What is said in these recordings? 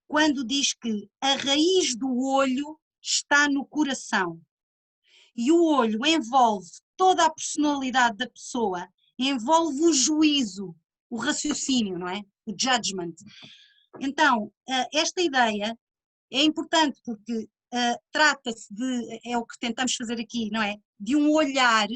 quando diz que a raiz do olho está no coração. E o olho envolve toda a personalidade da pessoa, envolve o juízo, o raciocínio, não é? O judgment. Então, esta ideia é importante porque trata-se de, é o que tentamos fazer aqui, não é? De um olhar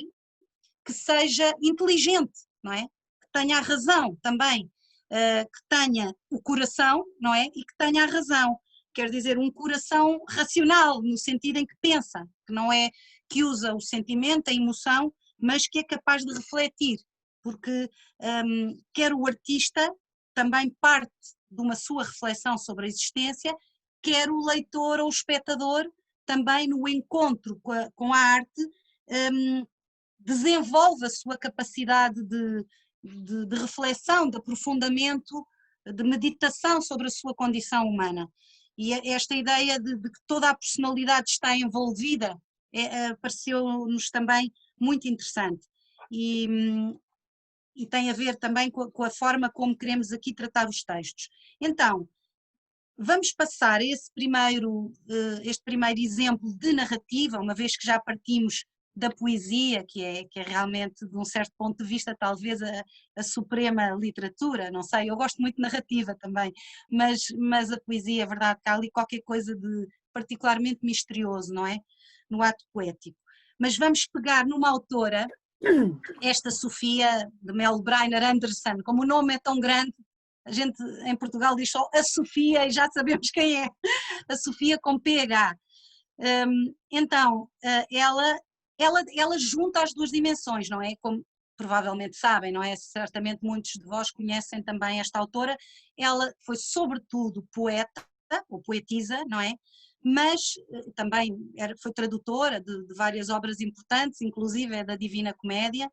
que seja inteligente, não é? Que tenha a razão também, que tenha o coração, não é? E que tenha a razão. Quer dizer, um coração racional, no sentido em que pensa, que não é que usa o sentimento, a emoção, mas que é capaz de refletir, porque quer o artista também parte de uma sua reflexão sobre a existência, quer o leitor ou o espectador também no encontro com a arte desenvolve a sua capacidade de reflexão, de aprofundamento, de meditação sobre a sua condição humana. E esta ideia de que toda a personalidade está envolvida pareceu-nos também muito interessante. E tem a ver também com a forma como queremos aqui tratar os textos. Então, vamos passar este primeiro exemplo de narrativa, uma vez que já partimos da poesia, que é realmente, de um certo ponto de vista, talvez a suprema literatura, não sei, eu gosto muito de narrativa também, mas a poesia, é verdade que há ali qualquer coisa de particularmente misterioso, não é? No ato poético. Mas vamos pegar numa autora, esta Sofia de Mel Brainer Anderson, como o nome é tão grande, a gente em Portugal diz só a Sofia e já sabemos quem é, a Sofia com PH. Então, ela junta as duas dimensões, não é? Como provavelmente sabem, não é? Certamente muitos de vós conhecem também esta autora. Ela foi sobretudo poeta, ou poetisa, não é? Mas também foi tradutora de várias obras importantes, inclusive é da Divina Comédia.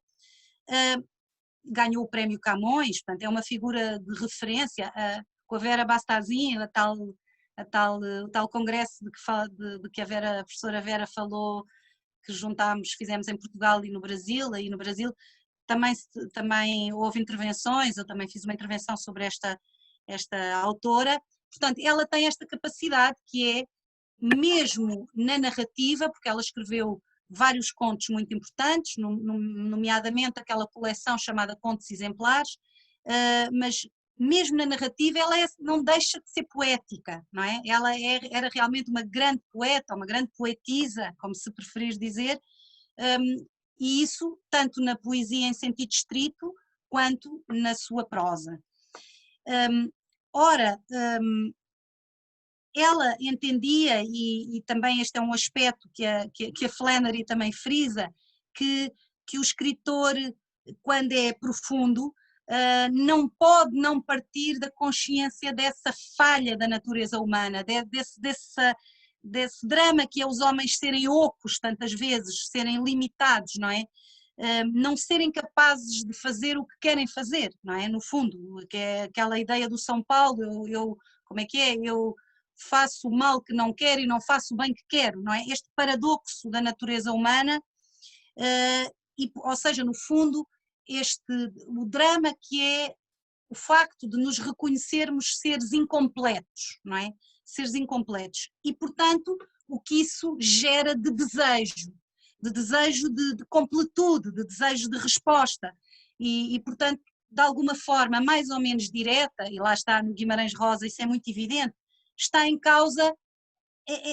Ganhou o prémio Camões, portanto é uma figura de referência, com a Vera Bastazin, o tal congresso de que a professora Vera falou, que fizemos em Portugal e no Brasil, aí no Brasil também houve intervenções, eu também fiz uma intervenção sobre esta autora. Portanto, ela tem esta capacidade que é, mesmo na narrativa, porque ela escreveu vários contos muito importantes, nomeadamente aquela coleção chamada Contos Exemplares, mas mesmo na narrativa ela não deixa de ser poética, não é? Ela era realmente uma grande poeta, uma grande poetisa, como se preferires dizer, e isso tanto na poesia em sentido estrito, quanto na sua prosa. Ela entendia, e também este é um aspecto que a Flannery também frisa, que o escritor, quando é profundo, não pode não partir da consciência dessa falha da natureza humana, desse drama que é os homens serem ocos tantas vezes, serem limitados, não é? Não serem capazes de fazer o que querem fazer, não é? No fundo, que é aquela ideia do São Paulo, como é que é? Eu faço o mal que não quero e não faço o bem que quero, não é? Este paradoxo da natureza humana, ou seja, no fundo, o drama que é o facto de nos reconhecermos seres incompletos, não é? Seres incompletos. E, portanto, o que isso gera de desejo de completude, de desejo de resposta. E, portanto, de alguma forma mais ou menos direta, e lá está no Guimarães Rosa, isso é muito evidente, está em causa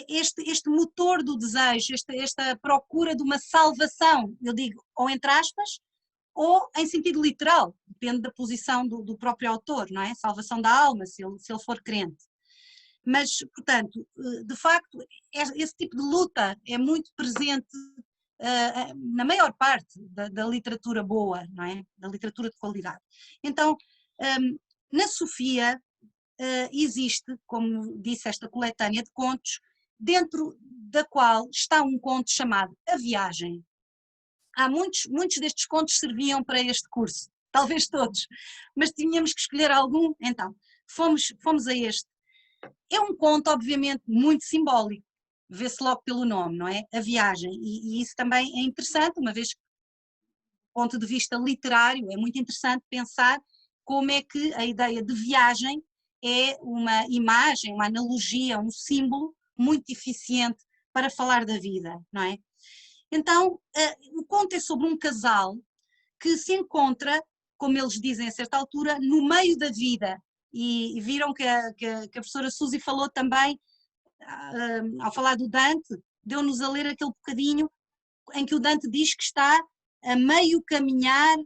este motor do desejo, esta procura de uma salvação, eu digo, ou entre aspas, ou em sentido literal, depende da posição do próprio autor, não é? Salvação da alma, se ele for crente. Mas, portanto, de facto, esse tipo de luta é muito presente na maior parte da literatura boa, não é? Da literatura de qualidade. Então, na Sofia existe, como disse, esta coletânea de contos, dentro da qual está um conto chamado A Viagem. Há muitos destes contos serviam para este curso, talvez todos, mas tínhamos que escolher algum, então fomos a este. É um conto, obviamente, muito simbólico, vê-se logo pelo nome, não é? A Viagem, e isso também é interessante, uma vez que, do ponto de vista literário, é muito interessante pensar como é que a ideia de viagem é uma imagem, uma analogia, um símbolo muito eficiente para falar da vida, não é? Então, o conto é sobre um casal que se encontra, como eles dizem a certa altura, no meio da vida. E viram que a professora Suzy falou também, ao falar do Dante, deu-nos a ler aquele bocadinho em que o Dante diz que está a meio caminhar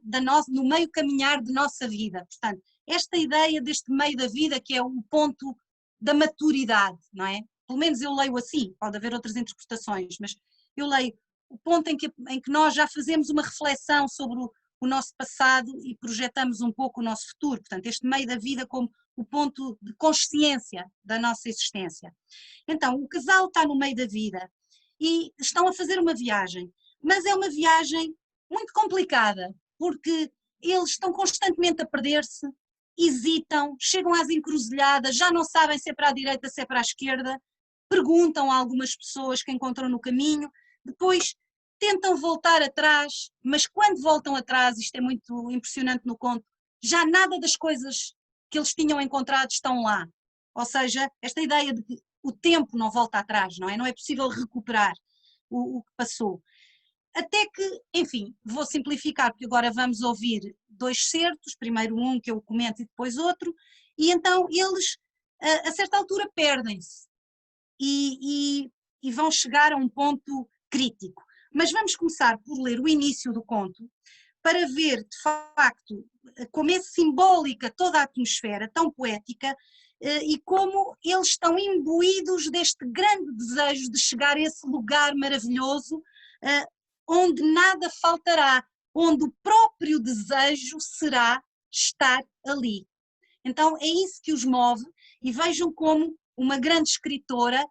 no meio caminhar de nossa vida. Portanto, esta ideia deste meio da vida que é o ponto da maturidade, não é? Pelo menos eu leio assim, pode haver outras interpretações, mas eu leio o ponto em que nós já fazemos uma reflexão sobre o nosso passado e projetamos um pouco o nosso futuro. Portanto, este meio da vida como o ponto de consciência da nossa existência. Então, o casal está no meio da vida e estão a fazer uma viagem, mas é uma viagem muito complicada, porque eles estão constantemente a perder-se, hesitam, chegam às encruzilhadas, já não sabem se é para a direita, se é para a esquerda, perguntam a algumas pessoas que encontram no caminho, depois tentam voltar atrás, mas quando voltam atrás, isto é muito impressionante no conto, já nada das coisas que eles tinham encontrado estão lá. Ou seja, esta ideia de que o tempo não volta atrás, não é? Não é possível recuperar o que passou. Até que, enfim, vou simplificar, porque agora vamos ouvir dois certos, primeiro um que eu comento e depois outro, e então eles, a certa altura, perdem-se e vão chegar a um ponto crítico. Mas vamos começar por ler o início do conto, para ver, de facto, como é simbólica toda a atmosfera, tão poética, e como eles estão imbuídos deste grande desejo de chegar a esse lugar maravilhoso, onde nada faltará, onde o próprio desejo será estar ali. Então é isso que os move, e vejam como uma grande escritora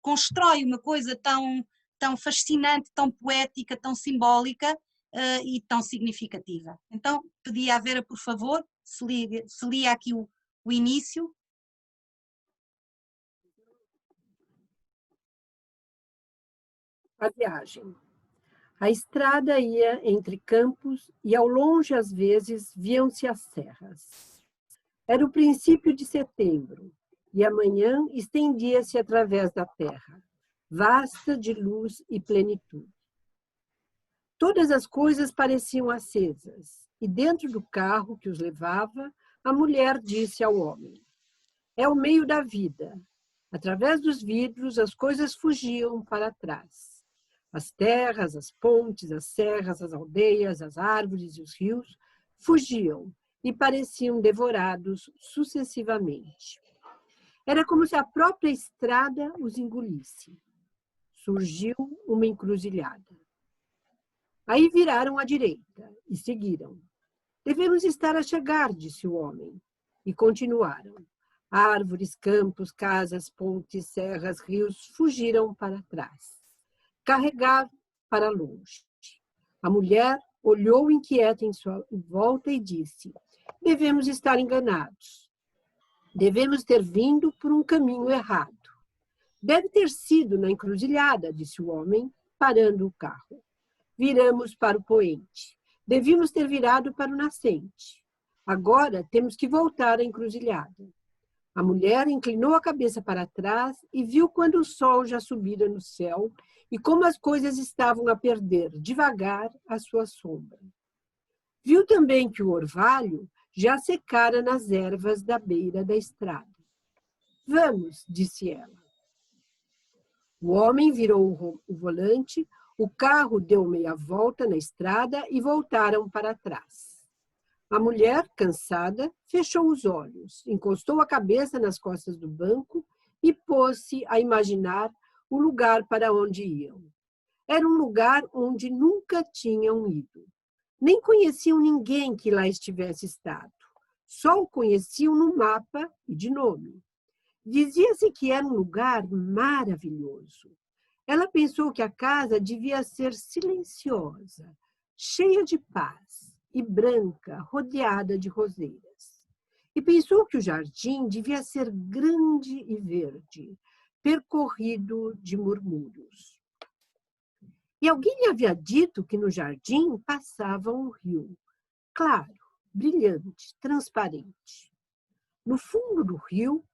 constrói uma coisa tão fascinante, tão poética, tão simbólica e tão significativa. Então pedia à Vera, por favor, se lia aqui o início. A viagem. A estrada ia entre campos e ao longe, às vezes, viam-se as serras. Era o princípio de setembro e a manhã estendia-se através da terra, vasta de luz e plenitude. Todas as coisas pareciam acesas e dentro do carro que os levava, a mulher disse ao homem: é o meio da vida. Através dos vidros, as coisas fugiam para trás. As terras, as pontes, as serras, as aldeias, as árvores e os rios fugiam e pareciam devorados sucessivamente. Era como se a própria estrada os engolisse. Surgiu uma encruzilhada. Aí viraram à direita e seguiram. Devemos estar a chegar, disse o homem. E continuaram. Árvores, campos, casas, pontes, serras, rios fugiram para trás. Carregaram para longe. A mulher olhou inquieta em sua volta e disse: devemos estar enganados. Devemos ter vindo por um caminho errado. Deve ter sido na encruzilhada, disse o homem, parando o carro. Viramos para o poente. Devíamos ter virado para o nascente. Agora temos que voltar à encruzilhada. A mulher inclinou a cabeça para trás e viu quando o sol já subira no céu e como as coisas estavam a perder devagar a sua sombra. Viu também que o orvalho já secara nas ervas da beira da estrada. Vamos, disse ela. O homem virou o volante, o carro deu meia volta na estrada e voltaram para trás. A mulher, cansada, fechou os olhos, encostou a cabeça nas costas do banco e pôs-se a imaginar o lugar para onde iam. Era um lugar onde nunca tinham ido. Nem conheciam ninguém que lá estivesse estado. Só o conheciam no mapa e de nome. Dizia-se que era um lugar maravilhoso. Ela pensou que a casa devia ser silenciosa, cheia de paz e branca, rodeada de roseiras. E pensou que o jardim devia ser grande e verde, percorrido de murmúrios. E alguém lhe havia dito que no jardim passava um rio, claro, brilhante, transparente. No fundo do rio,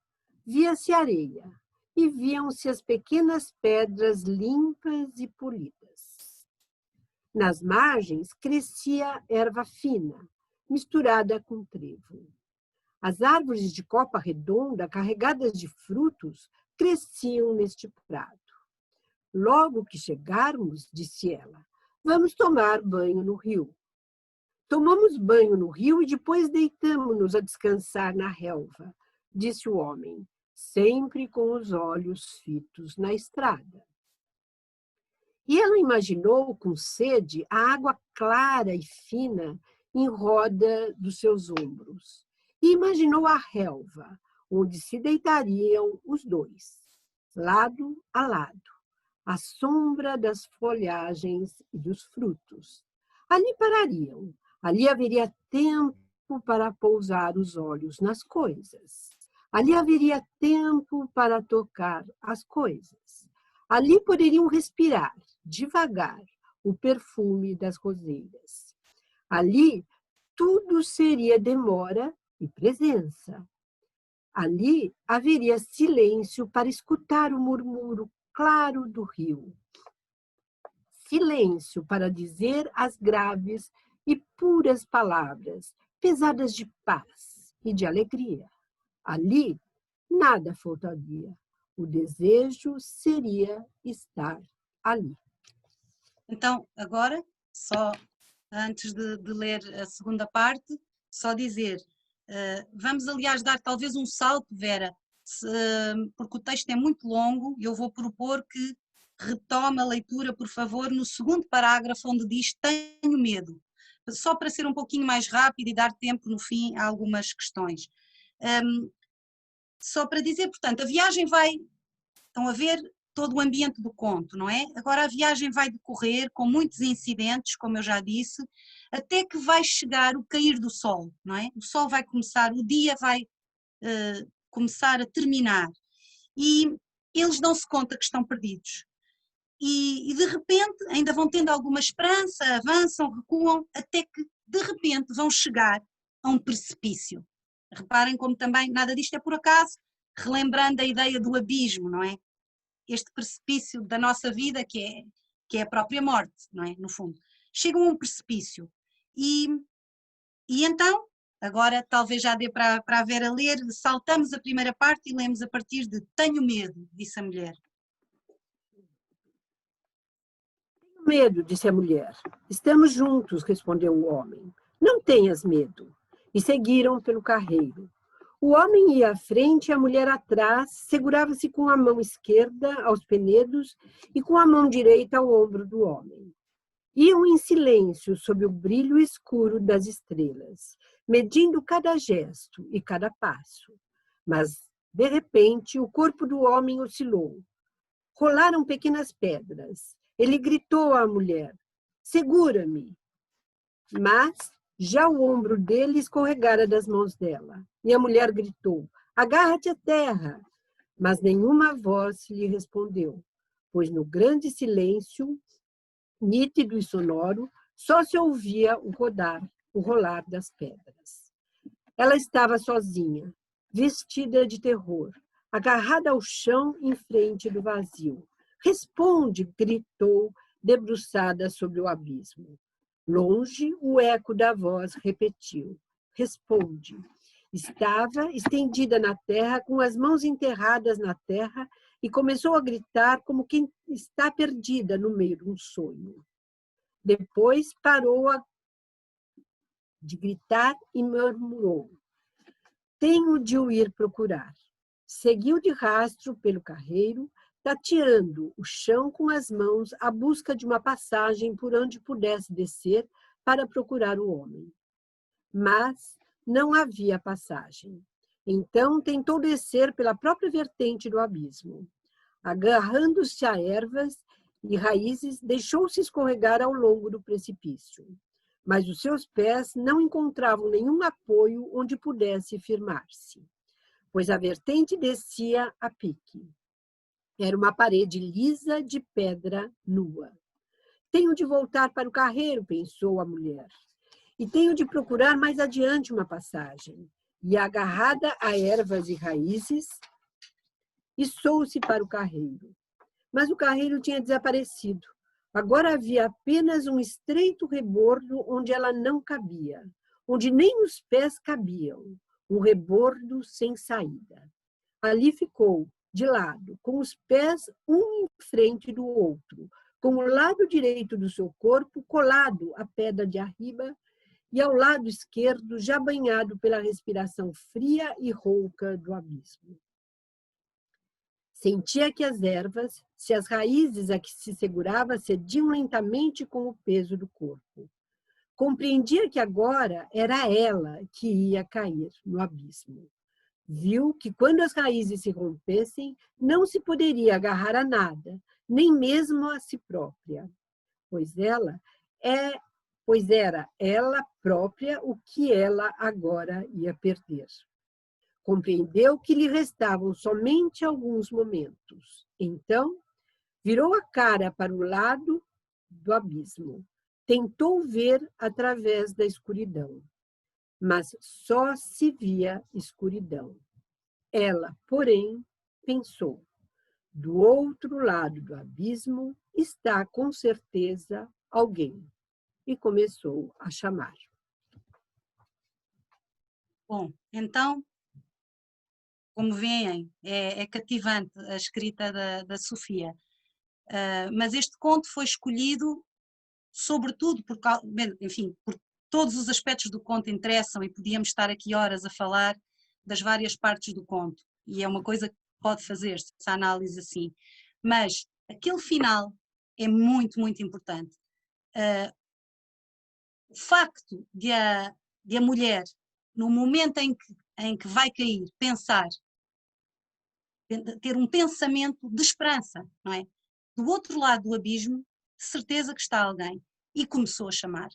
via-se areia e viam-se as pequenas pedras limpas e polidas. Nas margens crescia erva fina, misturada com trevo. As árvores de copa redonda, carregadas de frutos, cresciam neste prado. Logo que chegarmos, disse ela, vamos tomar banho no rio. Tomamos banho no rio e depois deitamo-nos a descansar na relva, disse o homem, sempre com os olhos fitos na estrada. E ela imaginou com sede a água clara e fina em roda dos seus ombros. E imaginou a relva, onde se deitariam os dois, lado a lado, à sombra das folhagens e dos frutos. Ali parariam, ali haveria tempo para pousar os olhos nas coisas. Ali haveria tempo para tocar as coisas. Ali poderiam respirar, devagar, o perfume das roseiras. Ali tudo seria demora e presença. Ali haveria silêncio para escutar o murmúrio claro do rio. Silêncio para dizer as graves e puras palavras, pesadas de paz e de alegria. Ali, nada faltaria. O desejo seria estar ali. Então, agora, só antes de ler a segunda parte, só dizer, vamos aliás dar talvez um salto, Vera, porque o texto é muito longo e eu vou propor que retome a leitura, por favor, no segundo parágrafo onde diz tenho medo, só para ser um pouquinho mais rápido e dar tempo no fim a algumas questões. Só para dizer, portanto, a viagem vai, estão a ver todo o ambiente do conto, não é? Agora a viagem vai decorrer com muitos incidentes, como eu já disse, até que vai chegar o cair do sol, não é? O sol vai começar, o dia vai começar a terminar e eles dão-se conta que estão perdidos. E de repente ainda vão tendo alguma esperança, avançam, recuam, até que de repente vão chegar a um precipício. Reparem como também nada disto é por acaso, relembrando a ideia do abismo, não é? Este precipício da nossa vida que é a própria morte, não é? No fundo. Chegam a um precipício e então, agora talvez já dê para a Vera ler, saltamos a primeira parte e lemos a partir de tenho medo, disse a mulher. Tenho medo, disse a mulher. Estamos juntos, respondeu o homem. Não tenhas medo. E seguiram pelo carreiro. O homem ia à frente e a mulher atrás, segurava-se com a mão esquerda aos penedos e com a mão direita ao ombro do homem. Iam em silêncio sob o brilho escuro das estrelas, medindo cada gesto e cada passo. Mas, de repente, o corpo do homem oscilou. Rolaram pequenas pedras. Ele gritou à mulher, segura-me. Mas já o ombro dele escorregara das mãos dela. E a mulher gritou, agarra-te à terra. Mas nenhuma voz lhe respondeu, pois no grande silêncio, nítido e sonoro, só se ouvia o rolar das pedras. Ela estava sozinha, vestida de terror, agarrada ao chão em frente do vazio. Responde, gritou, debruçada sobre o abismo. Longe, o eco da voz repetiu. Responde. Estava estendida na terra, com as mãos enterradas na terra, e começou a gritar como quem está perdida no meio de um sonho. Depois parou de gritar e murmurou. Tenho de o ir procurar. Seguiu de rastro pelo carreiro, tateando o chão com as mãos à busca de uma passagem por onde pudesse descer para procurar o homem. Mas não havia passagem. Então tentou descer pela própria vertente do abismo. Agarrando-se a ervas e raízes, deixou-se escorregar ao longo do precipício. Mas os seus pés não encontravam nenhum apoio onde pudesse firmar-se, pois a vertente descia a pique. Era uma parede lisa de pedra nua. Tenho de voltar para o carreiro, pensou a mulher. E tenho de procurar mais adiante uma passagem. e, agarrada a ervas e raízes, içou-se para o carreiro. Mas o carreiro tinha desaparecido. Agora havia apenas um estreito rebordo onde ela não cabia, onde nem os pés cabiam, um rebordo sem saída. Ali ficou, de lado, com os pés um em frente do outro, com o lado direito do seu corpo colado à pedra de arriba e ao lado esquerdo já banhado pela respiração fria e rouca do abismo. Sentia que as ervas, se as raízes a que se segurava, cediam lentamente com o peso do corpo. Compreendia que agora era ela que ia cair no abismo. Viu que quando as raízes se rompessem, não se poderia agarrar a nada, nem mesmo a si própria, pois era ela própria o que ela agora ia perder. Compreendeu que lhe restavam somente alguns momentos. Então, virou a cara para o lado do abismo. Tentou ver através da escuridão, mas só se via escuridão. Ela, porém, pensou: do outro lado do abismo está com certeza alguém. E começou a chamar. Bom, então, como veem, é cativante a escrita da Sofia, mas este conto foi escolhido sobretudo por todos os aspectos do conto interessam e podíamos estar aqui horas a falar das várias partes do conto, e é uma coisa que pode fazer-se, essa análise assim, mas aquele final é muito, muito importante. O facto de a mulher, no momento em que vai cair, pensar, ter um pensamento de esperança, não é? Do outro lado do abismo, de certeza que está alguém, e começou a chamar.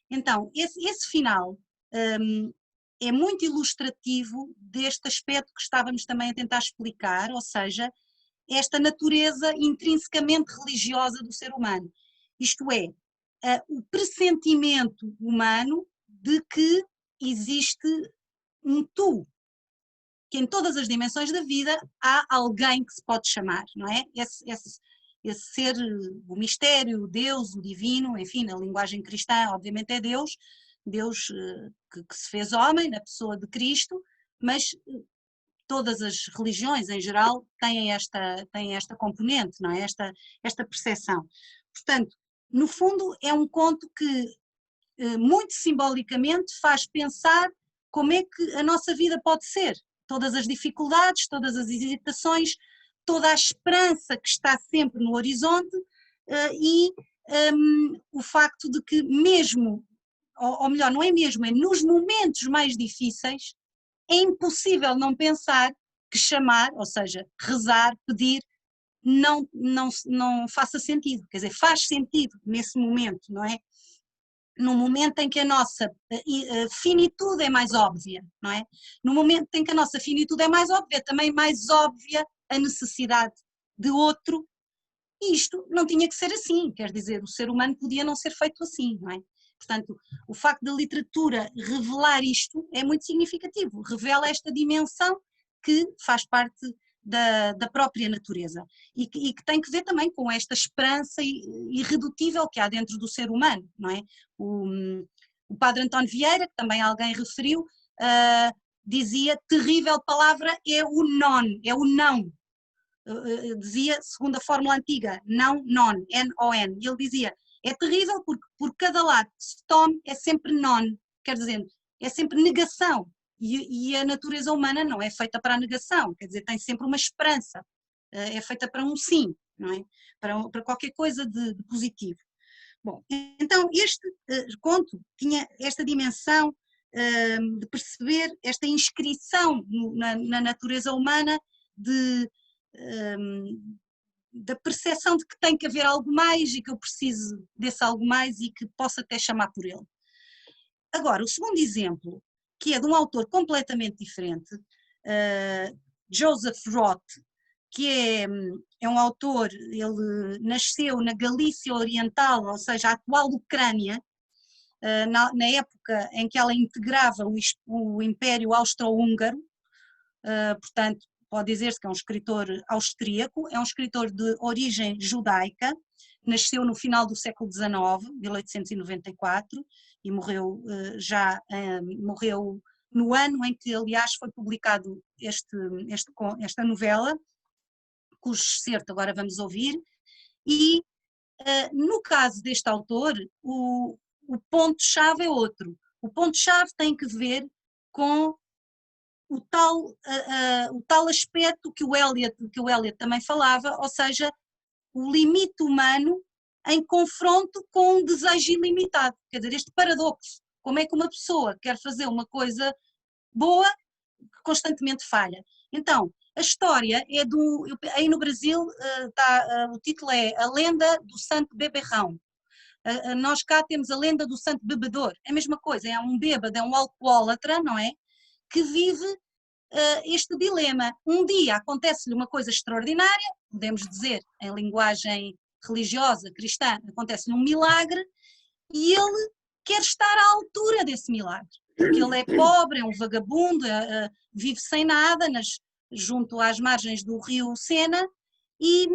Então, esse final é muito ilustrativo deste aspecto que estávamos também a tentar explicar, ou seja, esta natureza intrinsecamente religiosa do ser humano. Isto é, o pressentimento humano de que existe um tu, que em todas as dimensões da vida há alguém que se pode chamar, não é? Esse ser, o mistério, o Deus, o divino, enfim, na linguagem cristã, obviamente é Deus que se fez homem, na pessoa de Cristo, mas todas as religiões em geral têm esta componente, não é? Esta percepção. Portanto, no fundo é um conto que muito simbolicamente faz pensar como é que a nossa vida pode ser, todas as dificuldades, todas as hesitações, toda a esperança que está sempre no horizonte e o facto de que mesmo, ou melhor, não é mesmo, é nos momentos mais difíceis, é impossível não pensar que chamar, ou seja, rezar, pedir, não faça sentido, quer dizer, faz sentido nesse momento, não é? No momento em que a nossa finitude é mais óbvia, não é? No momento em que a nossa finitude é mais óbvia, também mais óbvia a necessidade de outro, e isto não tinha que ser assim, quer dizer, o ser humano podia não ser feito assim, não é? Portanto, o facto da literatura revelar isto é muito significativo, revela esta dimensão que faz parte da própria natureza e que tem que ver também com esta esperança irredutível que há dentro do ser humano, não é? O padre António Vieira, que também alguém referiu, dizia: terrível palavra é o não, dizia, segundo a fórmula antiga, não, non, N-O-N, e ele dizia: é terrível porque por cada lado que se tome é sempre non, quer dizer, é sempre negação. E a natureza humana não é feita para a negação, quer dizer, tem sempre uma esperança, é feita para um sim, não é? Para qualquer coisa de positivo. Bom, então este conto tinha esta dimensão de perceber esta inscrição na natureza humana da percepção de que tem que haver algo mais e que eu preciso desse algo mais e que posso até chamar por ele. Agora, o segundo exemplo, que é de um autor completamente diferente, Joseph Roth, que é um autor, ele nasceu na Galícia Oriental, ou seja, a atual Ucrânia, na época em que ela integrava o Império Austro-Húngaro, portanto, pode dizer-se que é um escritor austríaco, é um escritor de origem judaica, nasceu no final do século XIX, 1894, e morreu morreu no ano em que, aliás, foi publicado esta novela, cujo excerto agora vamos ouvir, e no caso deste autor, o ponto-chave é outro. O ponto-chave tem que ver com o tal aspecto que o Eliot também falava, ou seja, o limite humano em confronto com um desejo ilimitado. Quer dizer, este paradoxo. Como é que uma pessoa quer fazer uma coisa boa que constantemente falha? Então, a história é aí no Brasil o título é A Lenda do Santo Beberrão. Nós cá temos a lenda do Santo Bebedor, é a mesma coisa, é um bêbado, é um alcoólatra, não é? Que vive este dilema. Um dia acontece-lhe uma coisa extraordinária, podemos dizer em linguagem religiosa, cristã, acontece-lhe um milagre e ele quer estar à altura desse milagre, porque ele é pobre, é um vagabundo, vive sem nada, junto às margens do rio Sena, e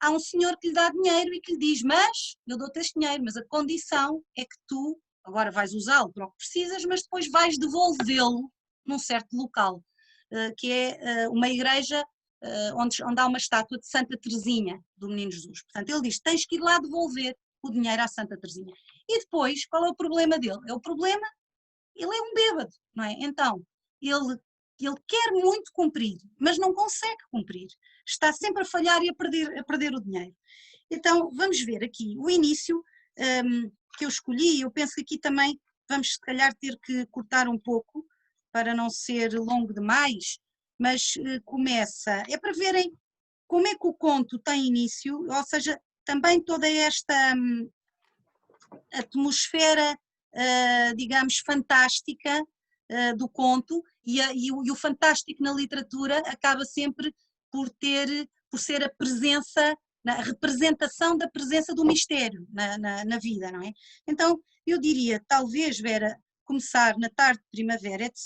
há um senhor que lhe dá dinheiro e que lhe diz, mas eu dou-te este dinheiro, mas a condição é que tu agora vais usá-lo para o que precisas, mas depois vais devolvê-lo num certo local, que é uma igreja onde há uma estátua de Santa Teresinha, do Menino Jesus. Portanto, ele diz, tens que ir lá devolver o dinheiro à Santa Teresinha. E depois, qual é o problema dele? Ele é um bêbado, não é? Então, ele quer muito cumprir, mas não consegue cumprir. Está sempre a falhar e a perder o dinheiro. Então, vamos ver aqui o início que eu escolhi. Eu penso que aqui também vamos, se calhar, ter que cortar um pouco, para não ser longo demais, mas começa, é para verem como é que o conto tem início, ou seja, também toda esta atmosfera, digamos, fantástica do conto, e o fantástico na literatura acaba sempre por ser a presença, a representação da presença do mistério na vida, não é? Então, eu diria, talvez, Vera, começar na tarde de primavera, etc.,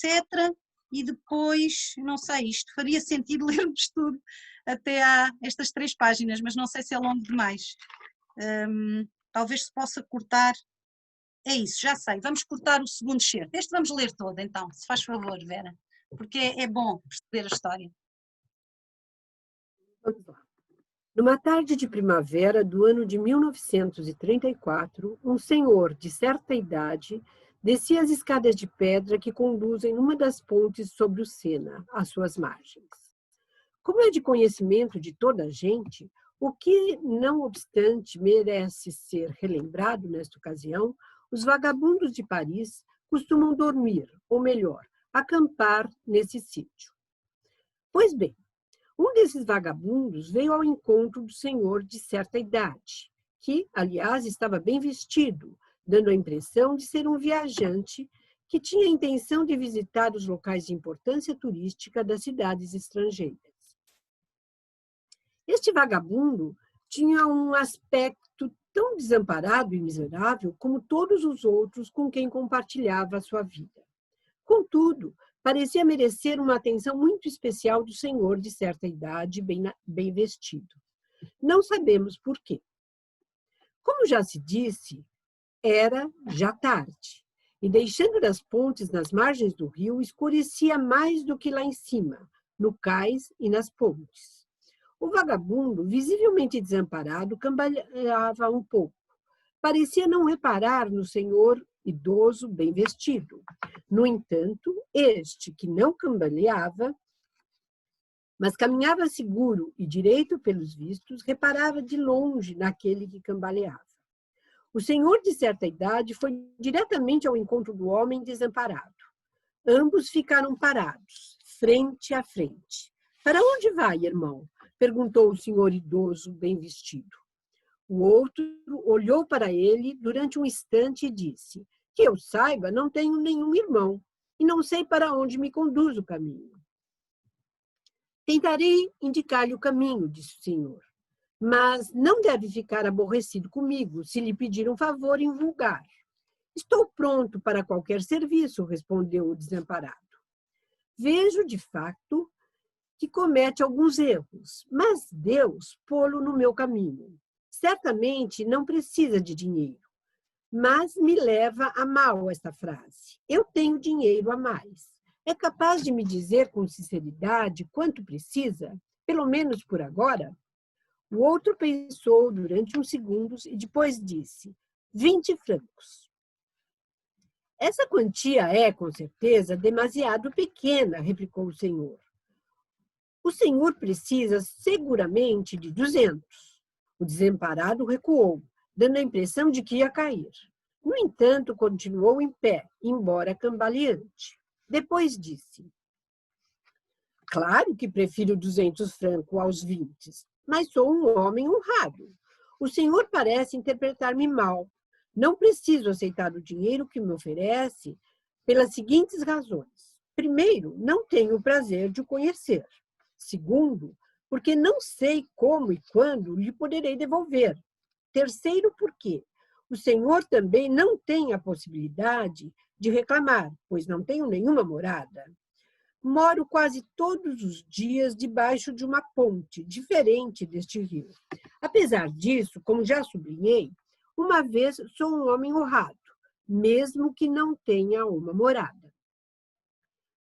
e depois, não sei, isto faria sentido lermos tudo até estas 3 páginas, mas não sei se é longo demais. Talvez se possa cortar. É isso, já sei, vamos cortar o segundo excerto. Este vamos ler todo, então, se faz favor, Vera, porque é bom perceber a história. Vamos lá. Numa tarde de primavera do ano de 1934, um senhor de certa idade descia as escadas de pedra que conduzem numa das pontes sobre o Sena, às suas margens. Como é de conhecimento de toda a gente, o que, não obstante, merece ser relembrado nesta ocasião, os vagabundos de Paris costumam dormir, ou melhor, acampar nesse sítio. Pois bem, um desses vagabundos veio ao encontro do senhor de certa idade, que, aliás, estava bem vestido, dando a impressão de ser um viajante que tinha a intenção de visitar os locais de importância turística das cidades estrangeiras. Este vagabundo tinha um aspecto tão desamparado e miserável como todos os outros com quem compartilhava a sua vida. Contudo, parecia merecer uma atenção muito especial do senhor de certa idade, bem vestido. Não sabemos por quê. Como já se disse, era já tarde, e deixando as pontes nas margens do rio, escurecia mais do que lá em cima, no cais e nas pontes. O vagabundo, visivelmente desamparado, cambaleava um pouco. Parecia não reparar no senhor idoso bem vestido. No entanto, este, que não cambaleava, mas caminhava seguro e direito pelos vistos, reparava de longe naquele que cambaleava. O senhor de certa idade foi diretamente ao encontro do homem desamparado. Ambos ficaram parados, frente a frente. — Para onde vai, irmão? Perguntou o senhor idoso bem vestido. O outro olhou para ele durante um instante e disse: — Que eu saiba, não tenho nenhum irmão e não sei para onde me conduz o caminho. — Tentarei indicar-lhe o caminho, disse o senhor, mas não deve ficar aborrecido comigo se lhe pedir um favor invulgar. Estou pronto para qualquer serviço, respondeu o desamparado. Vejo, de fato, que comete alguns erros, mas Deus pô-lo no meu caminho. Certamente não precisa de dinheiro, mas me leva a mal esta frase. Eu tenho dinheiro a mais. É capaz de me dizer com sinceridade quanto precisa, pelo menos por agora? O outro pensou durante uns segundos e depois disse: 20 francos. Essa quantia é, com certeza, demasiado pequena, replicou o senhor. O senhor precisa seguramente de 200. O desamparado recuou, dando a impressão de que ia cair. No entanto, continuou em pé, embora cambaleante. Depois disse: claro que prefiro 200 francos aos 20, mas sou um homem honrado. O senhor parece interpretar-me mal. Não preciso aceitar o dinheiro que me oferece pelas seguintes razões. Primeiro, não tenho o prazer de o conhecer. Segundo, porque não sei como e quando lhe poderei devolver. Terceiro, porque o senhor também não tem a possibilidade de reclamar, pois não tenho nenhuma morada. Moro quase todos os dias debaixo de uma ponte diferente deste rio. Apesar disso, como já sublinhei, uma vez sou um homem honrado, mesmo que não tenha uma morada.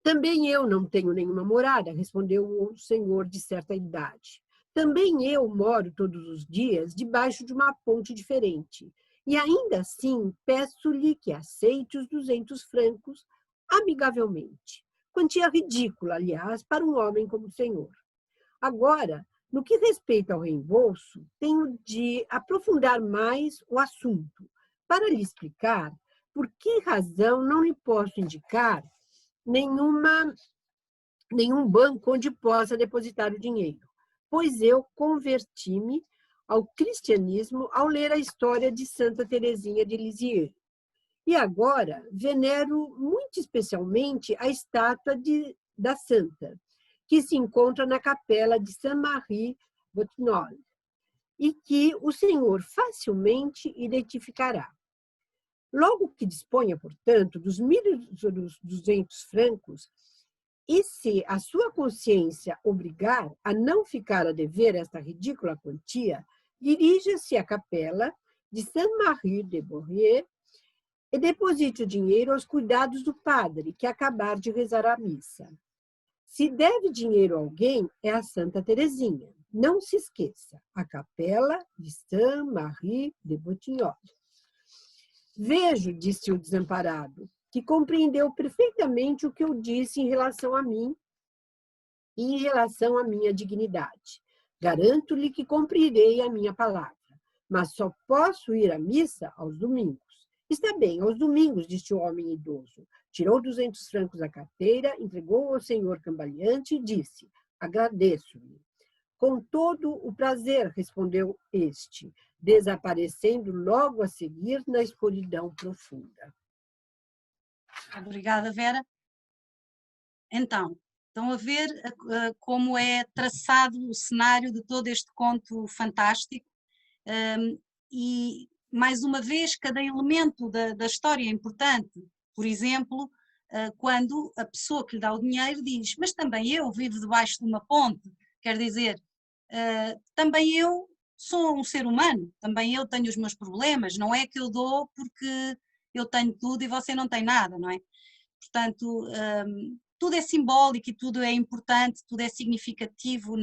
Também eu não tenho nenhuma morada, respondeu o senhor de certa idade. Também eu moro todos os dias debaixo de uma ponte diferente. E ainda assim, peço-lhe que aceite os 200 francos amigavelmente. Quantia ridícula, aliás, para um homem como o senhor. Agora, no que respeita ao reembolso, tenho de aprofundar mais o assunto para lhe explicar por que razão não lhe posso indicar nenhum banco onde possa depositar o dinheiro, pois eu converti-me ao cristianismo ao ler a história de Santa Teresinha de Lisieux. E agora venero muito especialmente a estátua da santa, que se encontra na capela de Saint-Marie-Bottignolles, e que o senhor facilmente identificará. Logo que disponha, portanto, dos 1.200 francos, e se a sua consciência obrigar a não ficar a dever esta ridícula quantia, dirija-se à capela de Saint-Marie-de-Bourrier e deposite o dinheiro aos cuidados do padre, que acabar de rezar a missa. Se deve dinheiro a alguém, é a Santa Teresinha. Não se esqueça, a capela de Saint-Marie-de-Bottignolles. Vejo, disse o desamparado, que compreendeu perfeitamente o que eu disse em relação a mim e em relação à minha dignidade. Garanto-lhe que cumprirei a minha palavra, mas só posso ir à missa aos domingos. Está bem, aos domingos, disse o homem idoso. Tirou 200 francos da carteira, entregou ao senhor cambaleante e disse: agradeço-lhe. Com todo o prazer, respondeu este, desaparecendo logo a seguir na escuridão profunda. Obrigada, Vera. Então, estão a ver como é traçado o cenário de todo este conto fantástico e, mais uma vez, cada elemento da história é importante. Por exemplo, quando a pessoa que lhe dá o dinheiro diz: mas também eu vivo debaixo de uma ponte, quer dizer, também eu sou um ser humano, também eu tenho os meus problemas, não é que eu dou porque eu tenho tudo e você não tem nada, não é? Portanto, tudo é simbólico e tudo é importante, tudo é significativo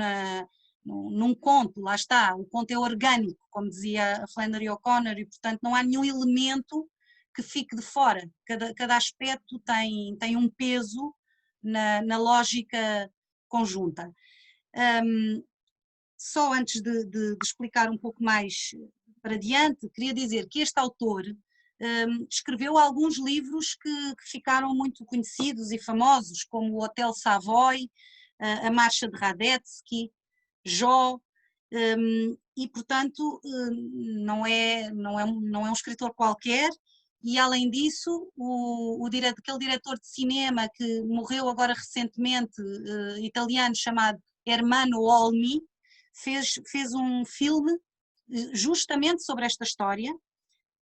num conto, lá está, o conto é orgânico, como dizia a Flannery O'Connor, e portanto não há nenhum elemento que fique de fora, cada aspecto tem um peso na lógica conjunta. Só antes de explicar um pouco mais para diante, queria dizer que este autor escreveu alguns livros que ficaram muito conhecidos e famosos, como o Hotel Savoy, a Marcha de Radetzky, Jó, e portanto não é um escritor qualquer, e além disso aquele diretor de cinema que morreu agora recentemente, italiano, chamado Ermanno Olmi, fez um filme justamente sobre esta história,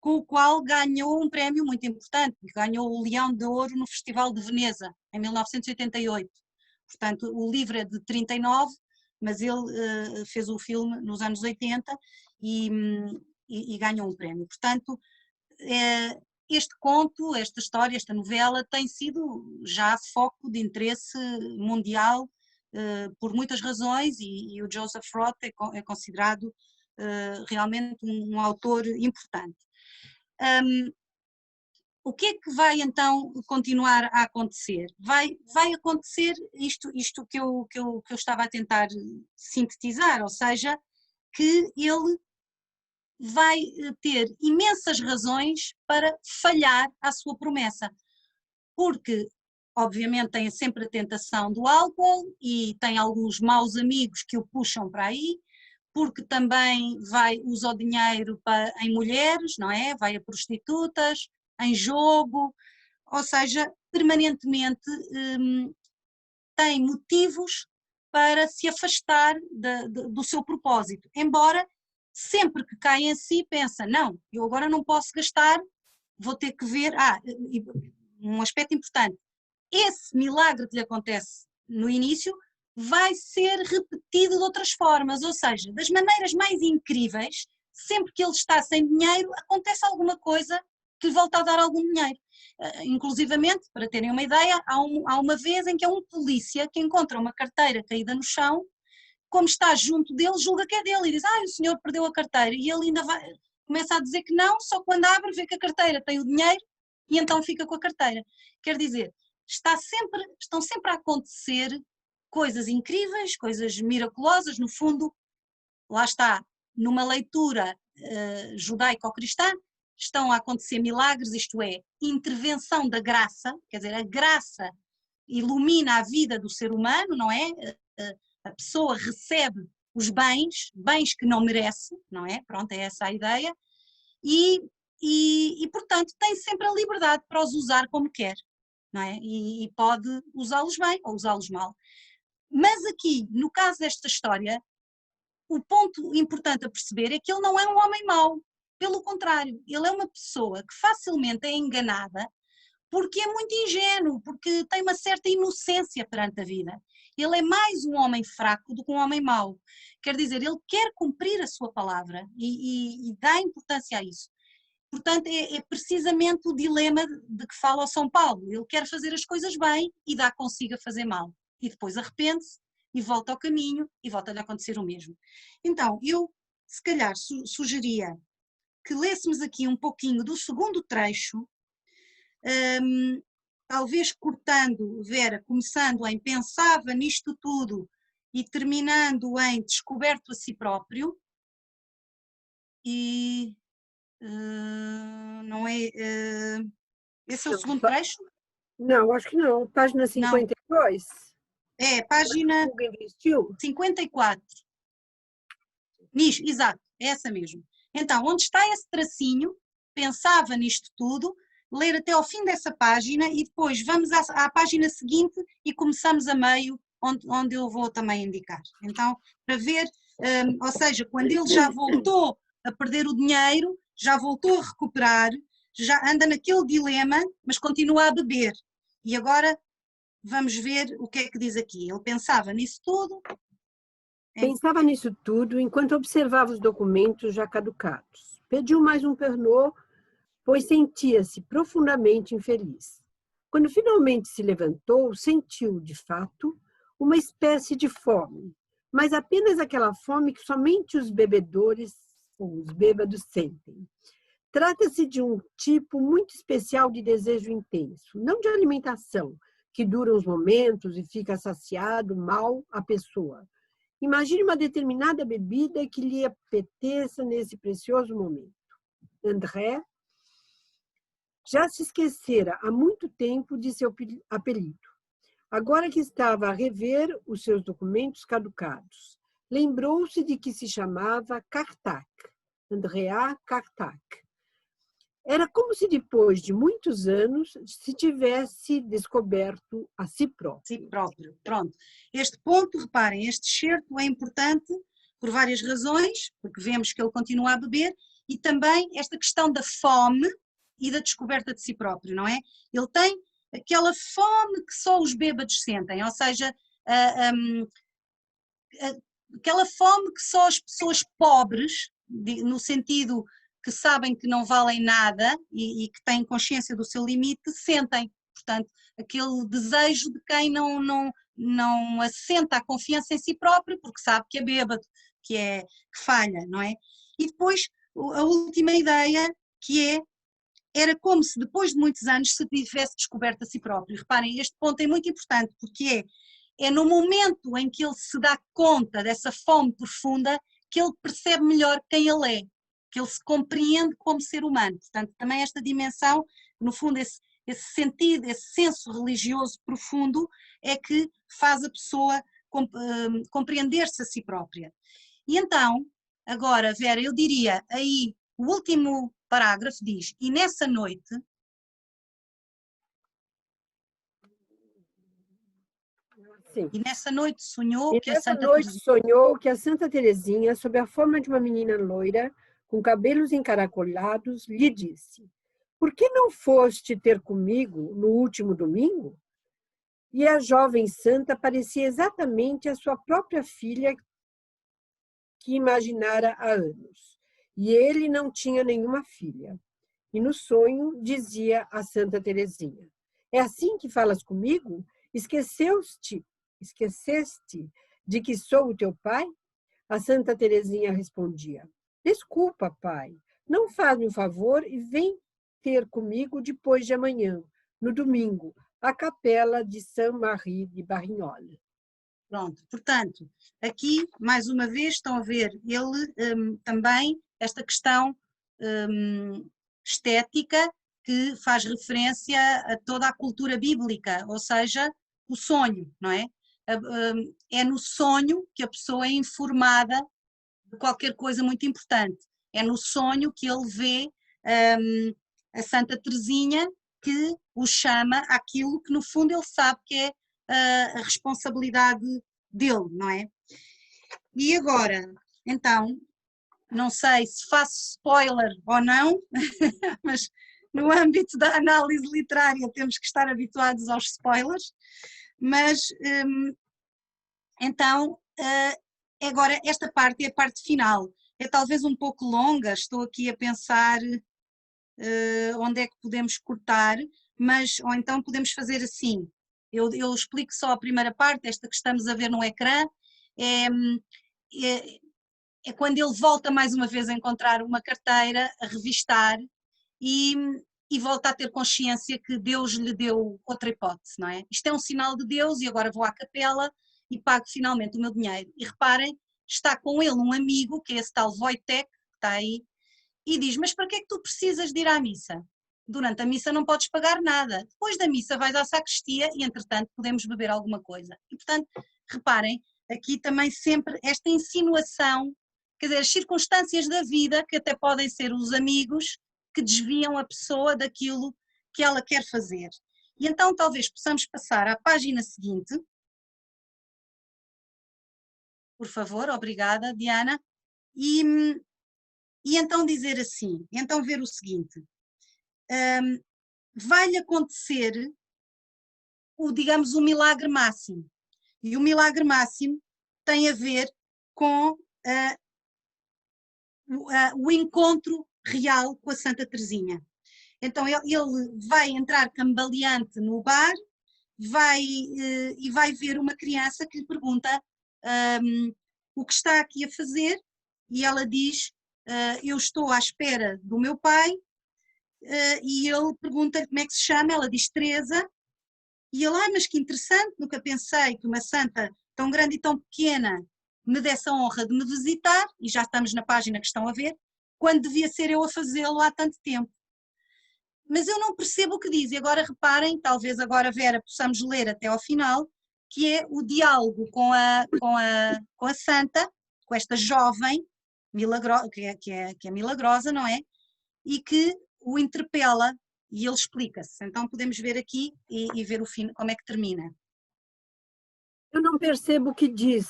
com o qual ganhou um prémio muito importante, ganhou o Leão de Ouro no Festival de Veneza, em 1988. Portanto, o livro é de 39, mas ele fez o filme nos anos 80 e ganhou um prémio. Portanto, este conto, esta história, esta novela tem sido já foco de interesse mundial por muitas razões e o Joseph Roth é considerado realmente um autor importante. O que é que vai então continuar a acontecer? Vai acontecer isto que eu estava a tentar sintetizar, ou seja, que ele vai ter imensas razões para falhar à sua promessa, porque obviamente tem sempre a tentação do álcool e tem alguns maus amigos que o puxam para aí, porque também usa o dinheiro em mulheres, não é? Vai a prostitutas, em jogo, ou seja, permanentemente tem motivos para se afastar do seu propósito, embora sempre que cai em si pensa, não, eu agora não posso gastar, vou ter que ver, um aspecto importante, esse milagre que lhe acontece no início vai ser repetido de outras formas, ou seja, das maneiras mais incríveis, sempre que ele está sem dinheiro, acontece alguma coisa que lhe volta a dar algum dinheiro. Inclusivamente, para terem uma ideia, há uma vez em que é um polícia que encontra uma carteira caída no chão, como está junto dele, julga que é dele e diz, o senhor perdeu a carteira, e ele ainda começa a dizer que não, só quando abre vê que a carteira tem o dinheiro e então fica com a carteira. Quer dizer, estão sempre a acontecer coisas incríveis, coisas miraculosas, no fundo, lá está, numa leitura judaico-cristã, estão a acontecer milagres, isto é, intervenção da graça, quer dizer, a graça ilumina a vida do ser humano, não é? A pessoa recebe os bens que não merece, não é? Pronto, é essa a ideia, e portanto tem sempre a liberdade para os usar como quer, não é? E pode usá-los bem ou usá-los mal. Mas aqui, no caso desta história, o ponto importante a perceber é que ele não é um homem mau, pelo contrário, ele é uma pessoa que facilmente é enganada porque é muito ingênuo, porque tem uma certa inocência perante a vida. Ele é mais um homem fraco do que um homem mau. Quer dizer, ele quer cumprir a sua palavra e dá importância a isso. Portanto, é precisamente o dilema de que fala o São Paulo. Ele quer fazer as coisas bem e dá consigo a fazer mal. E depois arrepende-se e volta ao caminho e volta-lhe a acontecer o mesmo. Então, eu se calhar sugeria que lêssemos aqui um pouquinho do segundo trecho, talvez cortando, Vera, começando em pensava nisto tudo e terminando em descoberto a si próprio, e não é, esse é o segundo trecho? Não, acho que não, página 52. Não. É, página 54. Exato, é essa mesmo. Então, onde está esse tracinho, pensava nisto tudo, ler até ao fim dessa página e depois vamos à página seguinte e começamos a meio, onde eu vou também indicar. Então, para ver, ou seja, quando ele já voltou a perder o dinheiro, já voltou a recuperar, já anda naquele dilema, mas continua a beber. E agora vamos ver o que é que diz aqui. Ele pensava nisso tudo. Pensava nisso tudo enquanto observava os documentos já caducados. Pediu mais um Pernod, pois sentia-se profundamente infeliz. Quando finalmente se levantou, sentiu, de fato, uma espécie de fome, mas apenas aquela fome que somente os bebedores ou os bêbados sentem. Trata-se de um tipo muito especial de desejo intenso, não de alimentação, que dura uns momentos e fica saciado mal a pessoa. Imagine uma determinada bebida que lhe apeteça nesse precioso momento. André já se esquecera há muito tempo de seu apelido. Agora que estava a rever os seus documentos caducados, lembrou-se de que se chamava Cartac, Andrea Cartac. Era como se depois de muitos anos se tivesse descoberto a si próprio. Si próprio, pronto. Este ponto, reparem, este excerto é importante por várias razões, porque vemos que ele continua a beber e também esta questão da fome e da descoberta de si próprio, não é? Ele tem aquela fome que só os bêbados sentem, ou seja, aquela fome que só as pessoas pobres, no sentido que sabem que não valem nada e que têm consciência do seu limite, sentem. Portanto, aquele desejo de quem não assenta a confiança em si próprio, porque sabe que é bêbado, que falha, não é? E depois, a última ideia, era como se depois de muitos anos se tivesse descoberto a si próprio. Reparem, este ponto é muito importante, porque é no momento em que ele se dá conta dessa fome profunda que ele percebe melhor quem ele é, que ele se compreende como ser humano. Portanto, também esta dimensão, no fundo, esse sentido, esse senso religioso profundo é que faz a pessoa compreender-se a si própria. E então, agora, Vera, eu diria aí, o último parágrafo diz, e nessa noite... Sim. E nessa noite sonhou que a Santa Teresinha, sob a forma de uma menina loira, com cabelos encaracolados, lhe disse: "Por que não foste ter comigo no último domingo?" E a jovem santa parecia exatamente a sua própria filha que imaginara há anos. E ele não tinha nenhuma filha. E no sonho dizia a Santa Teresinha: "É assim que falas comigo? Esqueceste de que sou o teu pai?" A Santa Teresinha respondia: "Desculpa, pai. Não faz-me um favor e vem ter comigo depois de amanhã, no domingo, à capela de Saint-Marie de Barignolles." Pronto, portanto, aqui, mais uma vez, estão a ver, ele também, esta questão estética, que faz referência a toda a cultura bíblica, ou seja, o sonho, não é? É no sonho que a pessoa é informada de qualquer coisa muito importante. É no sonho que ele vê a Santa Teresinha, que o chama àquilo que no fundo ele sabe que é a responsabilidade dele, não é? E agora, então, não sei se faço spoiler ou não, mas no âmbito da análise literária temos que estar habituados aos spoilers, mas então, agora esta parte é a parte final, é talvez um pouco longa, estou aqui a pensar onde é que podemos cortar, mas, ou então podemos fazer assim, eu explico só a primeira parte, esta que estamos a ver no ecrã, é quando ele volta mais uma vez a encontrar uma carteira, a revistar e volta a ter consciência que Deus lhe deu outra hipótese, não é? Isto é um sinal de Deus e agora vou à capela e pago finalmente o meu dinheiro. E reparem, está com ele um amigo, que é esse tal Wojtek, que está aí, e diz, mas para que é que tu precisas de ir à missa? Durante a missa não podes pagar nada. Depois da missa vais à sacristia e, entretanto, podemos beber alguma coisa. E, portanto, reparem, aqui também sempre esta insinuação, quer dizer, as circunstâncias da vida, que até podem ser os amigos, que desviam a pessoa daquilo que ela quer fazer. E então talvez possamos passar à página seguinte. Por favor, obrigada, Diana. E então dizer assim, então ver o seguinte, vai-lhe acontecer digamos, o milagre máximo. E o milagre máximo tem a ver com o encontro real com a Santa Teresinha. Então ele vai entrar cambaleante no bar, e vai ver uma criança que lhe pergunta o que está aqui a fazer, e ela diz, eu estou à espera do meu pai, e ele pergunta como é que se chama, ela diz Teresa, e ele, mas que interessante, nunca pensei que uma santa tão grande e tão pequena me desse a honra de me visitar, e já estamos na página que estão a ver, quando devia ser eu a fazê-lo há tanto tempo. Mas eu não percebo o que diz, e agora reparem, talvez agora Vera possamos ler até ao final, que é o diálogo com a santa, com esta jovem, que é milagrosa, não é? E que o interpela, e ele explica-se. Então podemos ver aqui e ver o fim, como é que termina. "Eu não percebo o que diz",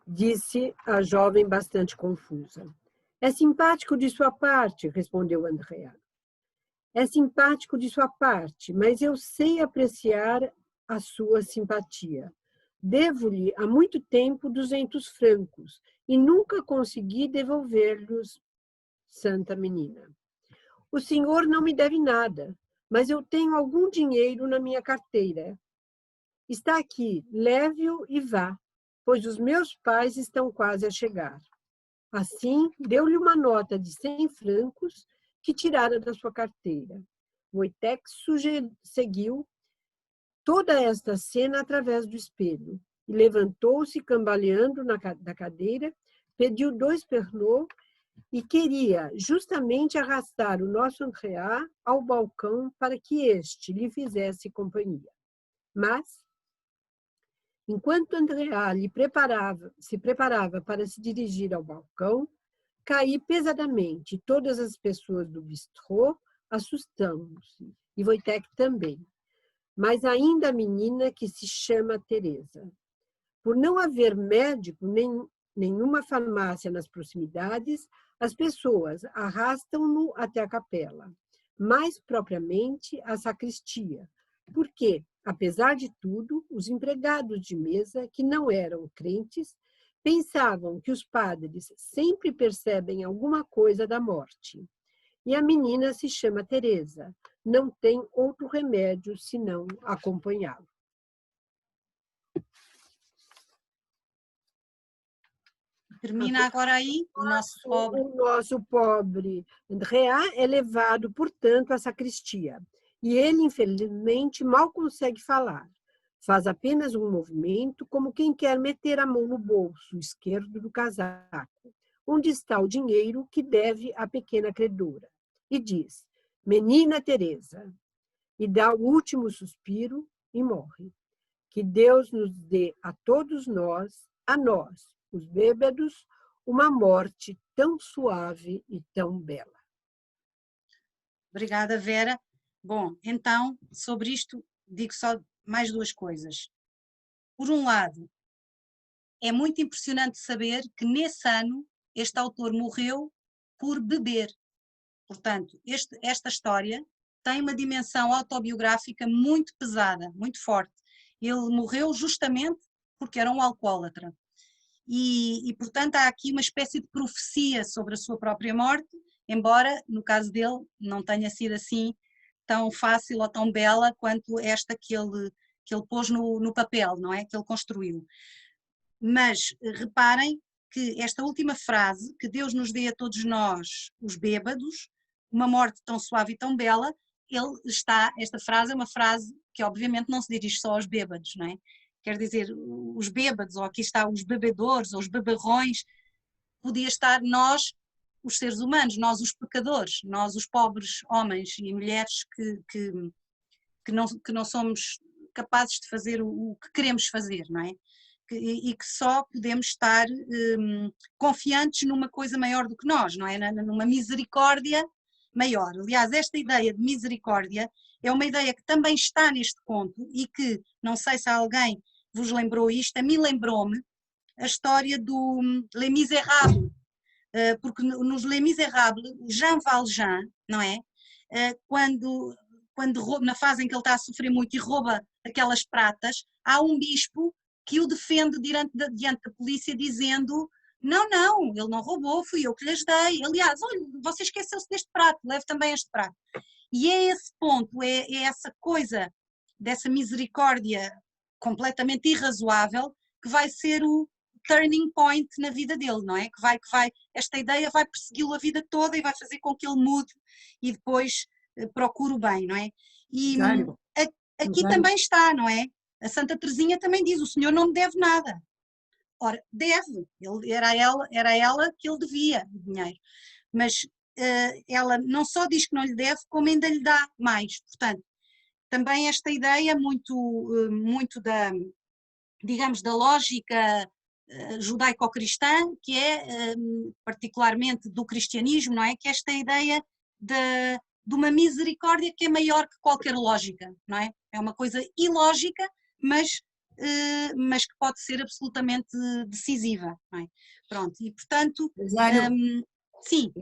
disse a jovem bastante confusa. É simpático de sua parte, respondeu Andrea. É simpático de sua parte, mas eu sei apreciar a sua simpatia. Devo-lhe há muito tempo 200 francos e nunca consegui devolver-lhes, santa menina. O senhor não me deve nada, mas eu tenho algum dinheiro na minha carteira. Está aqui, leve-o e vá, pois os meus pais estão quase a chegar. Assim, deu-lhe uma nota de 100 francos que tirara da sua carteira. Wojtek seguiu toda esta cena através do espelho e levantou-se cambaleando da cadeira, pediu 2 Pernod e queria justamente arrastar o nosso Andrea ao balcão para que este lhe fizesse companhia. Mas, enquanto Andrea se preparava para se dirigir ao balcão, caí pesadamente. Todas as pessoas do bistrô assustamos-se, e Wojtek também. Mas ainda a menina que se chama Teresa. Por não haver médico nem nenhuma farmácia nas proximidades, as pessoas arrastam-no até a capela, mais propriamente a sacristia, porque, apesar de tudo, os empregados de mesa, que não eram crentes, pensavam que os padres sempre percebem alguma coisa da morte. E a menina se chama Teresa, não tem outro remédio senão acompanhá-lo. Termina agora aí o nosso pobre Andrea é levado, portanto, à sacristia. E ele, infelizmente, mal consegue falar. Faz apenas um movimento, como quem quer meter a mão no bolso esquerdo do casaco, onde está o dinheiro que deve à pequena credora. E diz, menina Teresa, e dá o último suspiro e morre. Que Deus nos dê a todos nós, os bêbados, uma morte tão suave e tão bela. Obrigada, Vera. Bom, então, sobre isto, digo só mais 2 coisas. Por um lado, é muito impressionante saber que nesse ano este autor morreu por beber. Portanto, esta história tem uma dimensão autobiográfica muito pesada, muito forte. Ele morreu justamente porque era um alcoólatra. E, portanto, há aqui uma espécie de profecia sobre a sua própria morte, embora, no caso dele, não tenha sido assim tão fácil ou tão bela quanto esta que ele pôs no papel, não é? Que ele construiu. Mas reparem que esta última frase, que Deus nos dê a todos nós, os bêbados, uma morte tão suave e tão bela, esta frase é uma frase que obviamente não se dirige só aos bêbados, não é? Quer dizer, os bêbados, ou aqui está os bebedores, ou os beberrões, podia estar nós, os seres humanos, nós os pecadores, nós os pobres homens e mulheres que não somos capazes de fazer o que queremos fazer, não é? E que só podemos estar confiantes numa coisa maior do que nós, não é? Numa misericórdia maior. Aliás, esta ideia de misericórdia é uma ideia que também está neste conto e que, não sei se alguém vos lembrou isto, a mim lembrou-me a história do Les Misérables, porque nos Les Misérables, Jean Valjean, não é? Quando na fase em que ele está a sofrer muito e rouba aquelas pratas, há um bispo que o defende diante da polícia dizendo não, ele não roubou, fui eu que lhes dei, aliás, olha, você esqueceu-se deste prato, leve também este prato. E é esse ponto, é essa coisa dessa misericórdia completamente irrazoável que vai ser o turning point na vida dele, não é? Esta ideia vai persegui-lo a vida toda e vai fazer com que ele mude e depois procure o bem, não é? E aqui também está, não é? A Santa Teresinha também diz, o Senhor não me deve nada. Ora, deve, era ela que ele devia o dinheiro, mas ela não só diz que não lhe deve, como ainda lhe dá mais. Portanto, também esta ideia muito da, digamos, da lógica judaico-cristã, que é particularmente do cristianismo, não é? Que é esta ideia de uma misericórdia que é maior que qualquer lógica, não é? É uma coisa ilógica, mas que pode ser absolutamente decisiva, não é? Pronto, e portanto... Sim,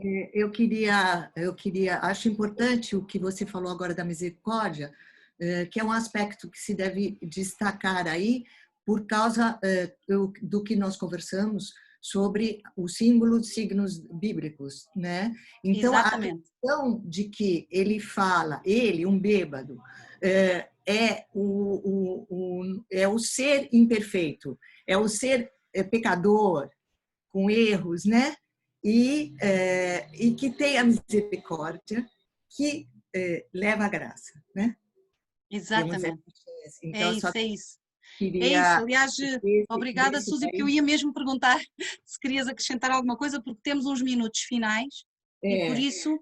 Acho importante o que você falou agora da misericórdia, que é um aspecto que se deve destacar aí por causa do que nós conversamos sobre os símbolos, signos bíblicos, né? Então, a exatamente. questão de que ele fala, ele, um bêbado, é o ser imperfeito, é o ser pecador, com erros, né? E que tem a misericórdia que leva a graça, né? Temos essa Exatamente. chance. Então, É eu só isso, é isso. É isso. queria Aliás, obrigada, desse Suzy, porque eu daí. ia mesmo perguntar se querias acrescentar alguma coisa, porque temos uns minutos finais e por isso,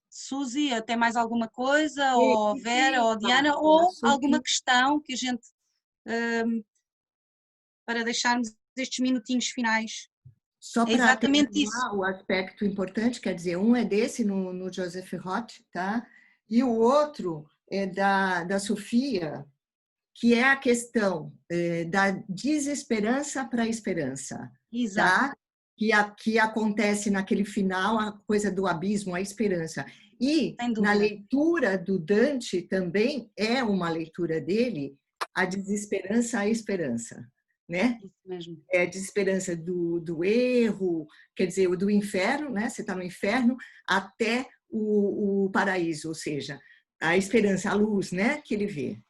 Suzy, até mais alguma coisa, ou Vera, ou Diana, ou alguma questão que a gente, para deixarmos estes minutinhos finais. Só É para exatamente isso. terminar o aspecto importante, quer dizer, um é desse no Joseph Roth, tá? E o outro é da Sofia, que é a questão da desesperança para a esperança, Exato. tá? Que acontece naquele final, a coisa do abismo, a esperança. E Sem na dúvida. leitura do Dante também é uma leitura dele, a desesperança à esperança, né? Isso mesmo. É a desesperança do erro, quer dizer, do inferno, né? Você está no inferno, até o paraíso, ou seja, a esperança, a luz, né? Que ele vê.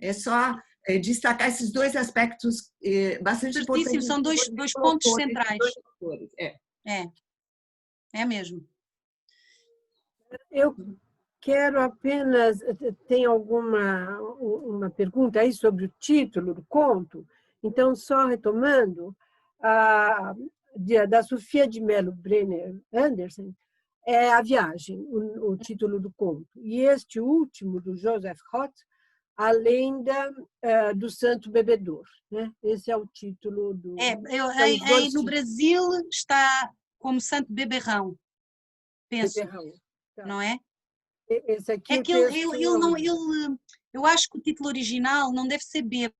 É só destacar esses dois aspectos bastante Certíssimo, importantes são que dois, você dois pontos colocou nesses dois centrais. fatores. É mesmo. Eu quero apenas... Tem alguma uma pergunta aí sobre o título do conto? Então, só retomando, da Sofia de Mello Brenner Anderson, é A Viagem, o título do conto. E este último, do Joseph Roth, A Lenda do Santo Bebedor. Né? Esse é o título do... São os dois No títulos. Brasil está como Santo Beberrão, penso, Beberrão. Tá. não é? Esse aqui É o que texto... eu acho que o título original não deve ser bêbado,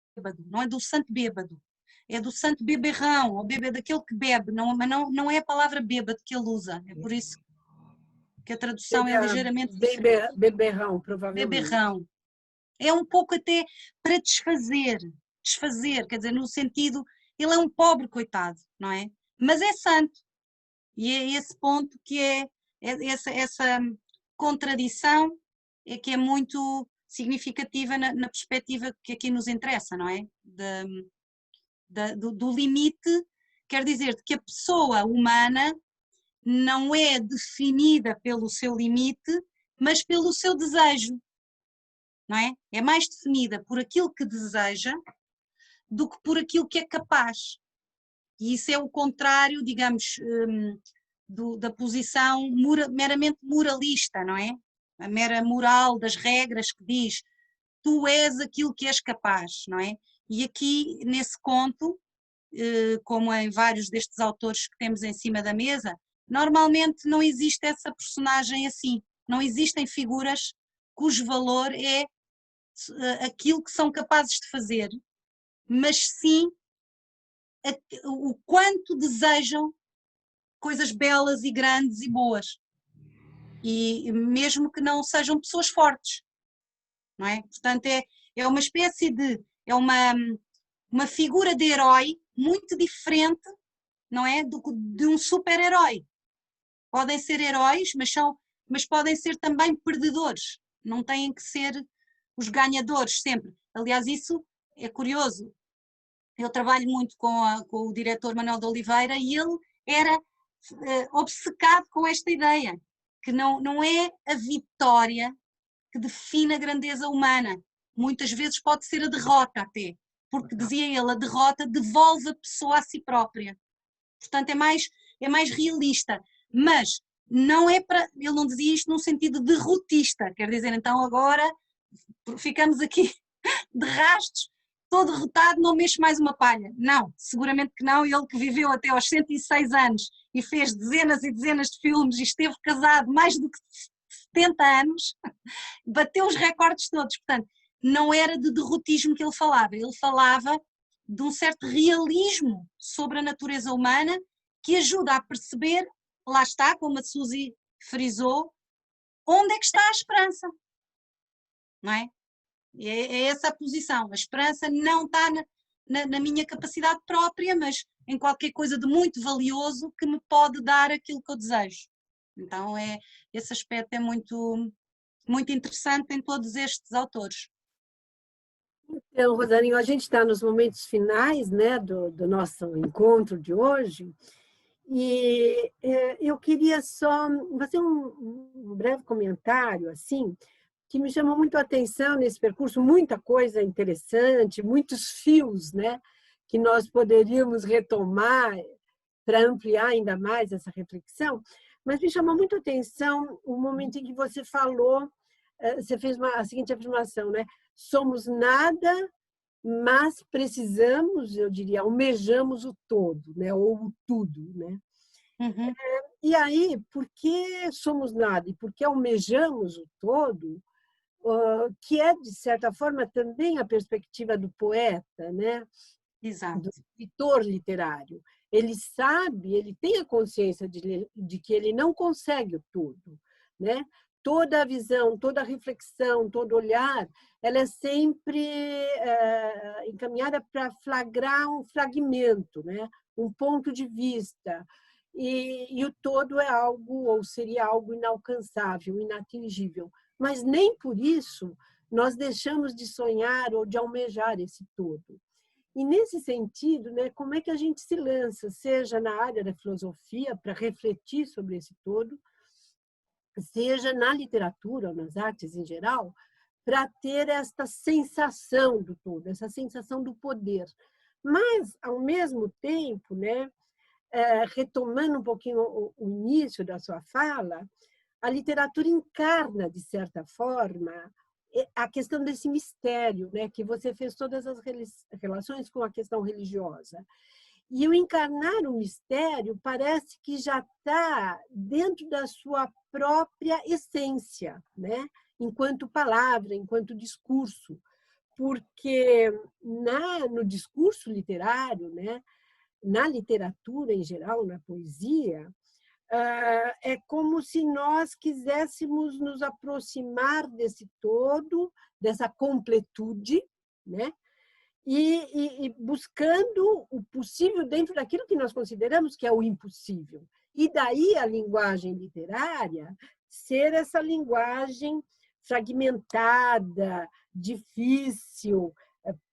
não é do Santo Bêbado, é do Santo Beberrão, ou bêbado daquele que bebe, mas não é a palavra bêbado que ele usa, é por isso que a tradução é ligeiramente diferente. Beberrão, provavelmente. Beberrão. É um pouco até para desfazer, quer dizer, no sentido, ele é um pobre coitado, não é? Mas é santo. E é esse ponto que essa contradição é que é muito significativa na perspectiva que aqui nos interessa, não é? Do limite, quer dizer, que a pessoa humana não é definida pelo seu limite, mas pelo seu desejo, não é? É mais definida por aquilo que deseja do que por aquilo que é capaz. E isso é o contrário, digamos, da posição meramente moralista, não é? A mera moral das regras que diz tu és aquilo que és capaz, não é? E aqui, nesse conto, como em vários destes autores que temos em cima da mesa, normalmente não existe essa personagem assim. Não existem figuras cujo valor é aquilo que são capazes de fazer, mas sim o quanto desejam coisas belas e grandes e boas. E mesmo que não sejam pessoas fortes, não é? Portanto, é uma espécie é uma figura de herói muito diferente, não é? De um super-herói. Podem ser heróis, mas podem ser também perdedores. Não têm que ser os ganhadores sempre. Aliás, isso é curioso. Eu trabalho muito com o diretor Manuel de Oliveira e ele era obcecado com esta ideia, que não é a vitória que define a grandeza humana. Muitas vezes pode ser a derrota até, porque dizia ele, a derrota devolve a pessoa a si própria. Portanto, é mais realista. Mas não é para... Ele não dizia isto num sentido derrotista, quer dizer, então agora ficamos aqui de rastos, todo derrotado, não mexe mais uma palha. Não, seguramente que não. Ele que viveu até aos 106 anos e fez dezenas e dezenas de filmes e esteve casado mais do que 70 anos, bateu os recordes todos. Portanto, não era de derrotismo que ele falava de um certo realismo sobre a natureza humana que ajuda a perceber lá está, como a Suzy frisou, onde é que está a esperança? Não é? É essa a posição. A esperança não está na minha capacidade própria, mas em qualquer coisa de muito valioso que me pode dar aquilo que eu desejo. Então, esse aspecto é muito, muito interessante em todos estes autores. Então, Rosarinho, a gente está nos momentos finais, né, do nosso encontro de hoje, e eu queria só fazer um breve comentário, assim, que me chamou muito a atenção nesse percurso, muita coisa interessante, muitos fios, né, que nós poderíamos retomar para ampliar ainda mais essa reflexão, mas me chamou muito a atenção o momento em que você falou, você fez a seguinte afirmação, né? Somos nada, mas precisamos, eu diria, almejamos o todo, né? Ou o tudo, né? Uhum. E aí, porque somos nada e porque almejamos o todo, que é, de certa forma, também a perspectiva do poeta, né? Exato. Do escritor literário. Ele sabe, ele tem a consciência de que ele não consegue o tudo, né? Toda a visão, toda a reflexão, todo olhar, ela é sempre encaminhada para flagrar um fragmento, né? Um ponto de vista. E o todo é algo, ou seria algo inalcançável, inatingível. Mas nem por isso nós deixamos de sonhar ou de almejar esse todo. E, nesse sentido, né, como é que a gente se lança, seja na área da filosofia, para refletir sobre esse todo, seja na literatura ou nas artes em geral, para ter esta sensação do todo, essa sensação do poder. Mas, ao mesmo tempo, né, retomando um pouquinho o início da sua fala, a literatura encarna, de certa forma, a questão desse mistério, né, que você fez todas as relações com a questão religiosa. E o encarnar o mistério parece que já está dentro da sua própria essência, né, enquanto palavra, enquanto discurso, porque no discurso literário, né, na literatura em geral, na poesia, é como se nós quiséssemos nos aproximar desse todo, dessa completude, né? E buscando o possível dentro daquilo que nós consideramos que é o impossível. E daí a linguagem literária ser essa linguagem fragmentada, difícil,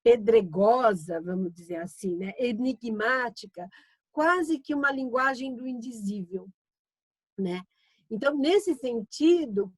pedregosa, vamos dizer assim, né? Enigmática, quase que uma linguagem do indizível, né? Então, nesse sentido,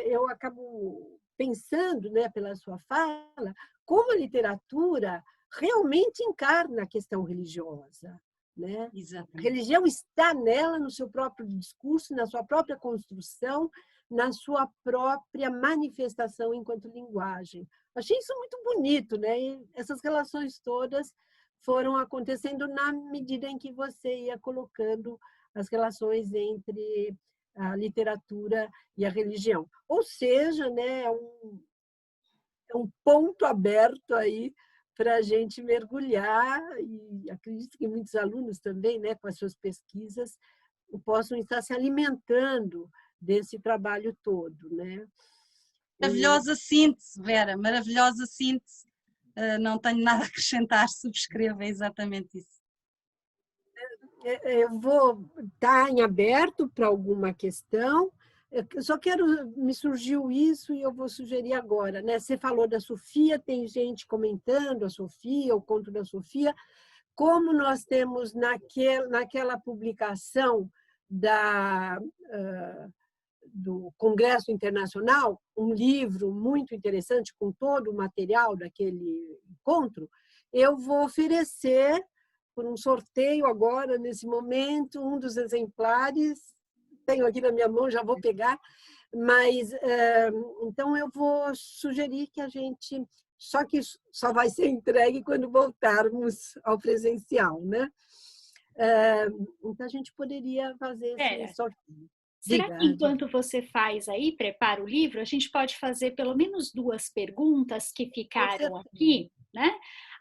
eu acabo pensando, né, pela sua fala, como a literatura realmente encarna a questão religiosa, né? A religião está nela, no seu próprio discurso, na sua própria construção, na sua própria manifestação enquanto linguagem. Achei isso muito bonito, né? E essas relações todas foram acontecendo na medida em que você ia colocando as relações entre a literatura e a religião. Ou seja, né, é um ponto aberto aí para a gente mergulhar, e acredito que muitos alunos também, né, com as suas pesquisas, possam estar se alimentando desse trabalho todo, né? Maravilhosa síntese, Vera, maravilhosa síntese. Não tenho nada a acrescentar, subscrevo, é exatamente isso. Eu vou estar em aberto para alguma questão. Eu só me surgiu isso e eu vou sugerir agora, né? Você falou da Sofia, tem gente comentando a Sofia, o conto da Sofia. Como nós temos naquela publicação do Congresso Internacional, um livro muito interessante com todo o material daquele encontro, eu vou oferecer por um sorteio agora, nesse momento, um dos exemplares, tenho aqui na minha mão, já vou pegar, mas então eu vou sugerir que a gente, só que só vai ser entregue quando voltarmos ao presencial, né? Então a gente poderia fazer esse sorteio. Será que enquanto você faz aí, prepara o livro, a gente pode fazer pelo menos 2 perguntas que ficaram aqui, né?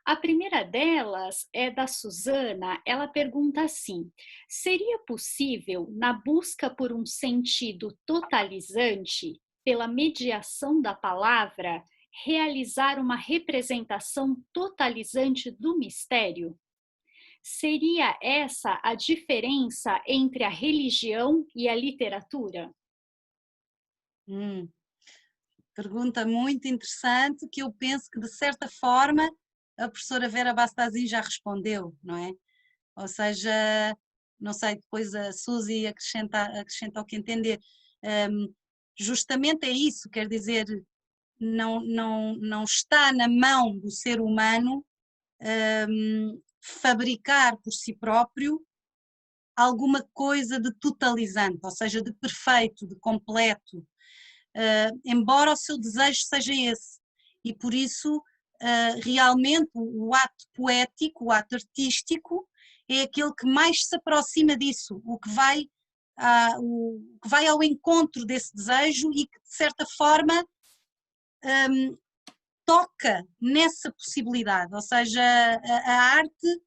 A primeira delas é da Susana. Ela pergunta assim: seria possível, na busca por um sentido totalizante, pela mediação da palavra, realizar uma representação totalizante do mistério? Seria essa a diferença entre a religião e a literatura? Pergunta muito interessante, que eu penso que, de certa forma, a professora Vera Bastazzi já respondeu, não é? Ou seja, não sei, depois a Suzy acrescenta o que entender. Justamente é isso, quer dizer, não está na mão do ser humano fabricar por si próprio alguma coisa de totalizante, ou seja, de perfeito, de completo, embora o seu desejo seja esse. E por isso, realmente, o ato poético, o ato artístico, é aquele que mais se aproxima disso, o que vai ao encontro desse desejo e que, de certa forma, toca nessa possibilidade, ou seja, a arte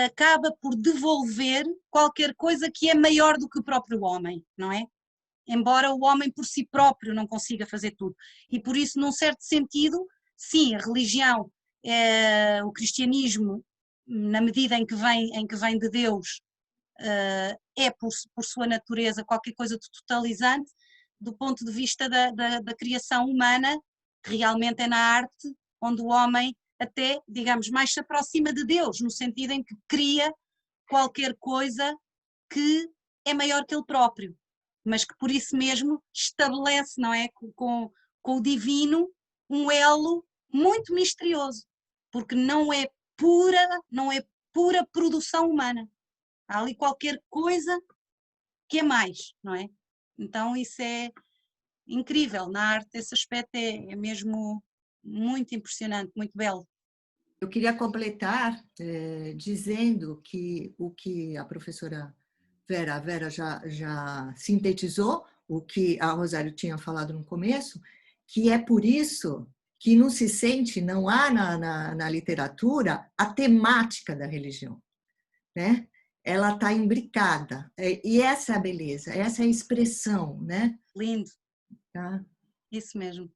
acaba por devolver qualquer coisa que é maior do que o próprio homem, não é? Embora o homem por si próprio não consiga fazer tudo. E por isso, num certo sentido, sim, a religião, o cristianismo, na medida em que vem de Deus, é por sua natureza qualquer coisa de totalizante. Do ponto de vista da criação humana, realmente é na arte onde o homem até, digamos, mais se aproxima de Deus, no sentido em que cria qualquer coisa que é maior que ele próprio, mas que por isso mesmo estabelece, não é, com o divino, um elo muito misterioso, porque não é pura produção humana. Há ali qualquer coisa que é mais, não é? Então isso é incrível na arte, esse aspecto é mesmo muito impressionante, muito belo. Eu queria completar dizendo que o que a professora Vera já sintetizou, o que a Rosário tinha falado no começo, que é por isso que não se sente, não há na literatura a temática da religião, né? Ela está imbricada, e essa é a beleza, essa é a expressão, né? Lindo, Tá? isso mesmo.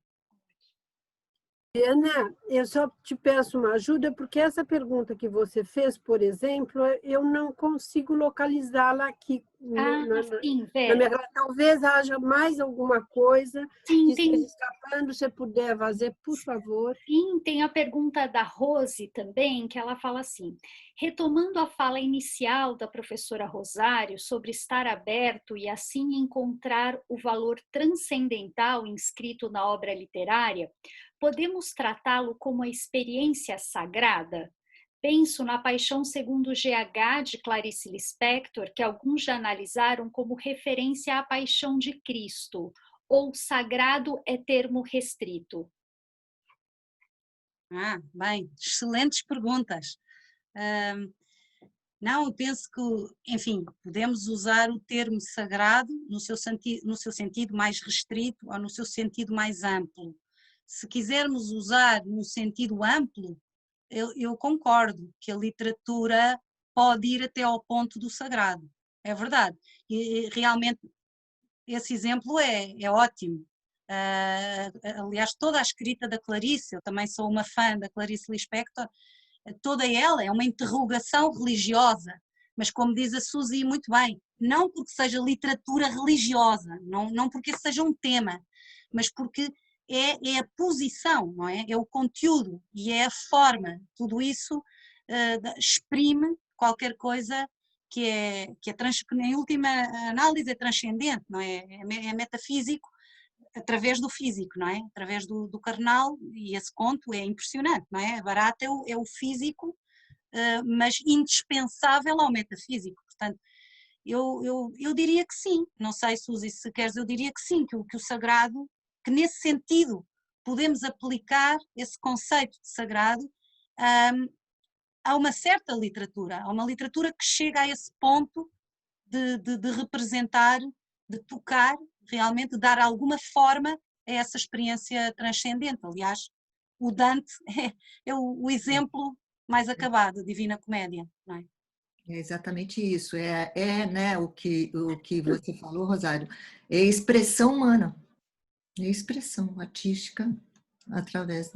Ana, eu só te peço uma ajuda, porque essa pergunta que você fez, por exemplo, eu não consigo localizá-la aqui Sim, na Vera. minha. Talvez haja mais alguma coisa que Sim, esteja escapando. Se puder fazer, por favor. Sim, tem a pergunta da Rose também, que ela fala assim: retomando a fala inicial da professora Rosário sobre estar aberto e assim encontrar o valor transcendental inscrito na obra literária, podemos tratá-lo como a experiência sagrada? Penso na Paixão segundo GH de Clarice Lispector, que alguns já analisaram como referência à Paixão de Cristo, ou sagrado é termo restrito. Bem, excelentes perguntas. Não, eu penso que, enfim, podemos usar o termo sagrado no seu sentido mais restrito ou no seu sentido mais amplo. Se quisermos usar no sentido amplo, eu concordo que a literatura pode ir até ao ponto do sagrado, é verdade. E realmente esse exemplo é ótimo. Aliás, toda a escrita da Clarice, eu também sou uma fã da Clarice Lispector, toda ela é uma interrogação religiosa, mas como diz a Suzy muito bem, não porque seja literatura religiosa, não porque seja um tema, mas porque é a posição, não é? É o conteúdo e é a forma, tudo isso exprime qualquer coisa que em última análise é transcendente, não é? É metafísico, através do físico, não é? Através do carnal, e esse conto é impressionante, não é? Barata é o físico, mas indispensável ao metafísico. Portanto, eu diria que sim, não sei, Suzy, se queres, eu diria que sim, que o sagrado, que nesse sentido podemos aplicar esse conceito de sagrado a uma certa literatura, a uma literatura que chega a esse ponto de representar, de tocar, realmente dar alguma forma a essa experiência transcendente. Aliás, o Dante é o exemplo mais acabado, Divina Comédia, não é? É exatamente isso. Né, o que você falou, Rosário, é expressão humana, é expressão artística através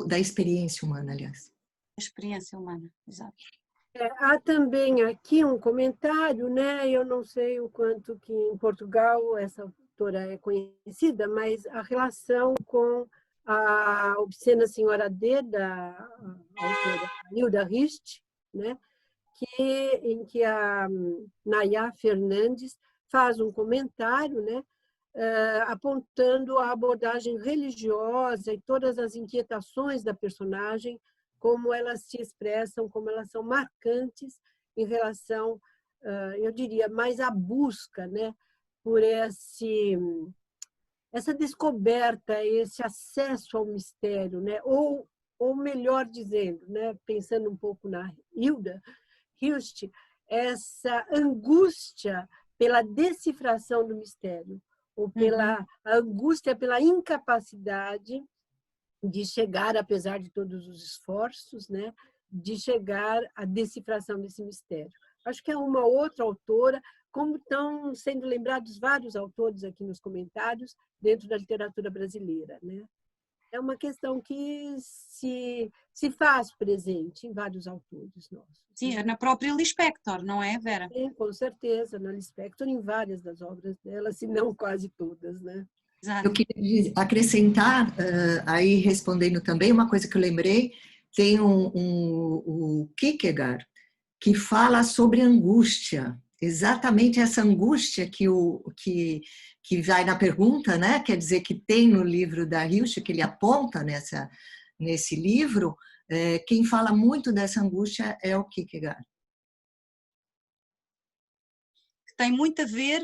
da experiência humana, aliás. A experiência humana, exato. Há também aqui um comentário, né? Eu não sei o quanto que em Portugal essa autora é conhecida, mas a relação com a Obscena Senhora D, da autora Hilda Rist, né? Em que a Nayá Fernandes faz um comentário, né? Apontando a abordagem religiosa e todas as inquietações da personagem, como elas se expressam, como elas são marcantes em relação, eu diria, mais à busca, né, por essa descoberta, esse acesso ao mistério, né, ou melhor dizendo, né, pensando um pouco na Hilda Hilst, essa angústia pela decifração do mistério, ou pela angústia pela incapacidade de chegar, apesar de todos os esforços, né, de chegar à decifração desse mistério. Acho que é uma outra autora, como estão sendo lembrados vários autores aqui nos comentários, dentro da literatura brasileira, né? É uma questão que se faz presente em vários autores nossos. Sim, na própria Lispector, não é, Vera? Sim, com certeza, na Lispector, em várias das obras dela, se não quase todas, né? Eu queria acrescentar, aí respondendo também, uma coisa que eu lembrei, tem o Kierkegaard, que fala sobre angústia, exatamente essa angústia que vai na pergunta, né? Quer dizer, que tem no livro da Hilst, que ele aponta nesse livro, quem fala muito dessa angústia é o Kierkegaard. Que tem muito a ver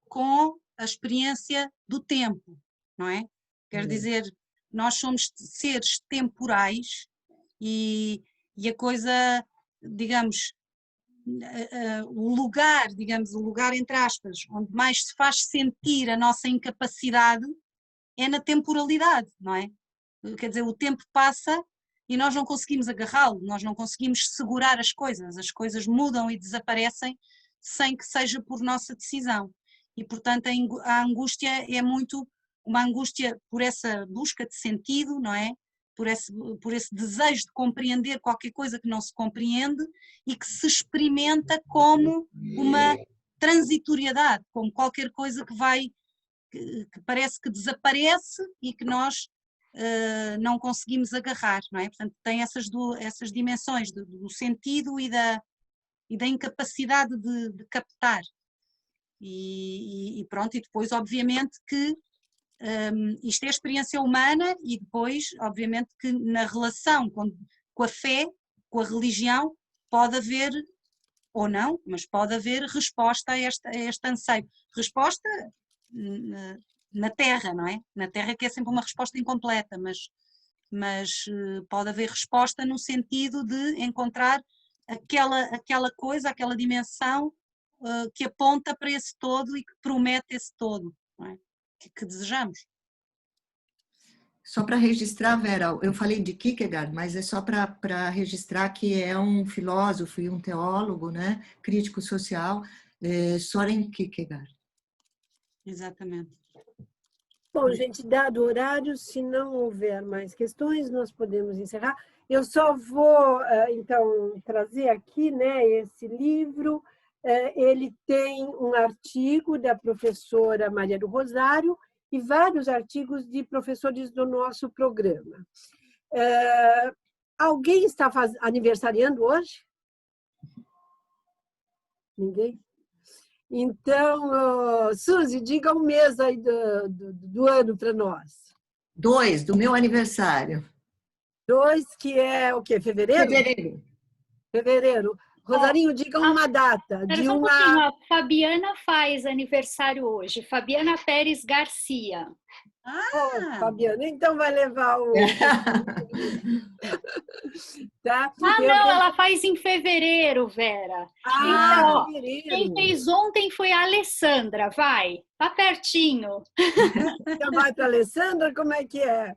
com a experiência do tempo, não é? Quer dizer, nós somos seres temporais e a coisa, digamos, o lugar, entre aspas, onde mais se faz sentir a nossa incapacidade é na temporalidade, não é? Quer dizer, o tempo passa e nós não conseguimos agarrá-lo, nós não conseguimos segurar as coisas mudam e desaparecem sem que seja por nossa decisão. E, portanto, a angústia é muito uma angústia por essa busca de sentido, não é? Por esse desejo de compreender qualquer coisa que não se compreende e que se experimenta como uma transitoriedade, como qualquer coisa que parece que desaparece e que nós não conseguimos agarrar, não é? Portanto, tem essas dimensões do sentido e da incapacidade de captar. E pronto, e depois obviamente que isto é a experiência humana e depois obviamente que na relação com a fé, com a religião, pode haver, ou não, mas pode haver resposta a este anseio. Resposta na Terra, não é? Na Terra que é sempre uma resposta incompleta, mas pode haver resposta no sentido de encontrar aquela coisa, aquela dimensão que aponta para esse todo e que promete esse todo, não é? que desejamos. Só para registrar, Vera, eu falei de Kierkegaard, mas é só para registrar que é um filósofo e um teólogo, né, crítico social, Søren Kierkegaard. Exatamente. Bom, gente, dado o horário, se não houver mais questões, nós podemos encerrar. Eu só vou, então, trazer aqui, né, esse livro. Ele tem um artigo da professora Maria do Rosário e vários artigos de professores do nosso programa. Alguém está aniversariando hoje? Ninguém? Então, Suzy, diga um mês aí do ano para nós. 2, do meu aniversário. 2, que é o quê? Fevereiro? Fevereiro. Rosarinho, diga uma data. Só um pouquinho, a Fabiana faz aniversário hoje. Fabiana Pérez Garcia. Fabiana, então vai levar o... Tá? Não, ela faz em fevereiro, Vera. Então, fevereiro. Quem fez ontem foi a Alessandra, vai. Tá pertinho. Então vai para a Alessandra, como é que é?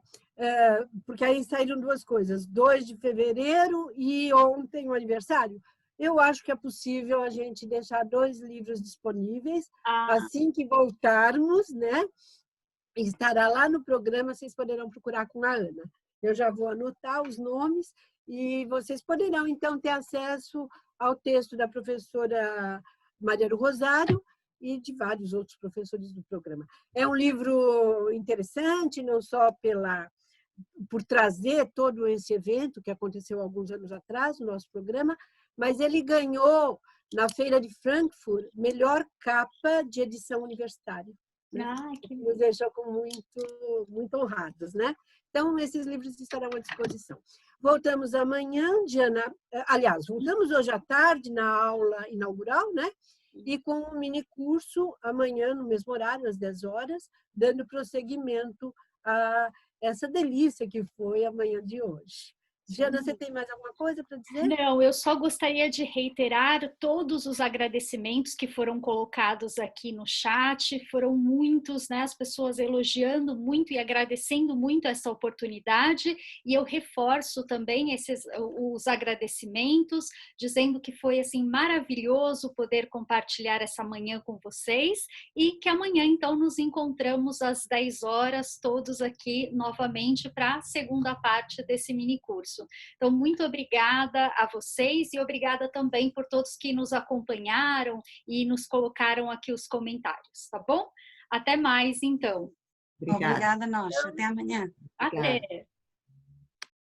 porque aí saíram duas coisas, 2 de fevereiro e ontem o aniversário. Eu acho que é possível a gente deixar 2 livros disponíveis, assim que voltarmos, né? Estará lá no programa, vocês poderão procurar com a Ana. Eu já vou anotar os nomes e vocês poderão, então, ter acesso ao texto da professora Maria do Rosário e de vários outros professores do programa. É um livro interessante, não só por trazer todo esse evento que aconteceu alguns anos atrás no nosso programa, mas ele ganhou, na Feira de Frankfurt, melhor capa de edição universitária. Né? Que nos deixou muito honrados, né? Então, esses livros estarão à disposição. Voltamos amanhã, Diana, aliás, voltamos hoje à tarde na aula inaugural, né? E com um mini curso amanhã, no mesmo horário, às 10 horas, dando prosseguimento a essa delícia que foi a manhã de hoje. Diana, você tem mais alguma coisa para dizer? Não, eu só gostaria de reiterar todos os agradecimentos que foram colocados aqui no chat, foram muitos, né, as pessoas elogiando muito e agradecendo muito essa oportunidade, e eu reforço também os agradecimentos, dizendo que foi assim maravilhoso poder compartilhar essa manhã com vocês, e que amanhã então nos encontramos às 10 horas, todos aqui novamente para a segunda parte desse mini curso. Então, muito obrigada a vocês e obrigada também por todos que nos acompanharam e nos colocaram aqui os comentários, tá bom? Até mais, então. Obrigada a nós. Até amanhã. Até.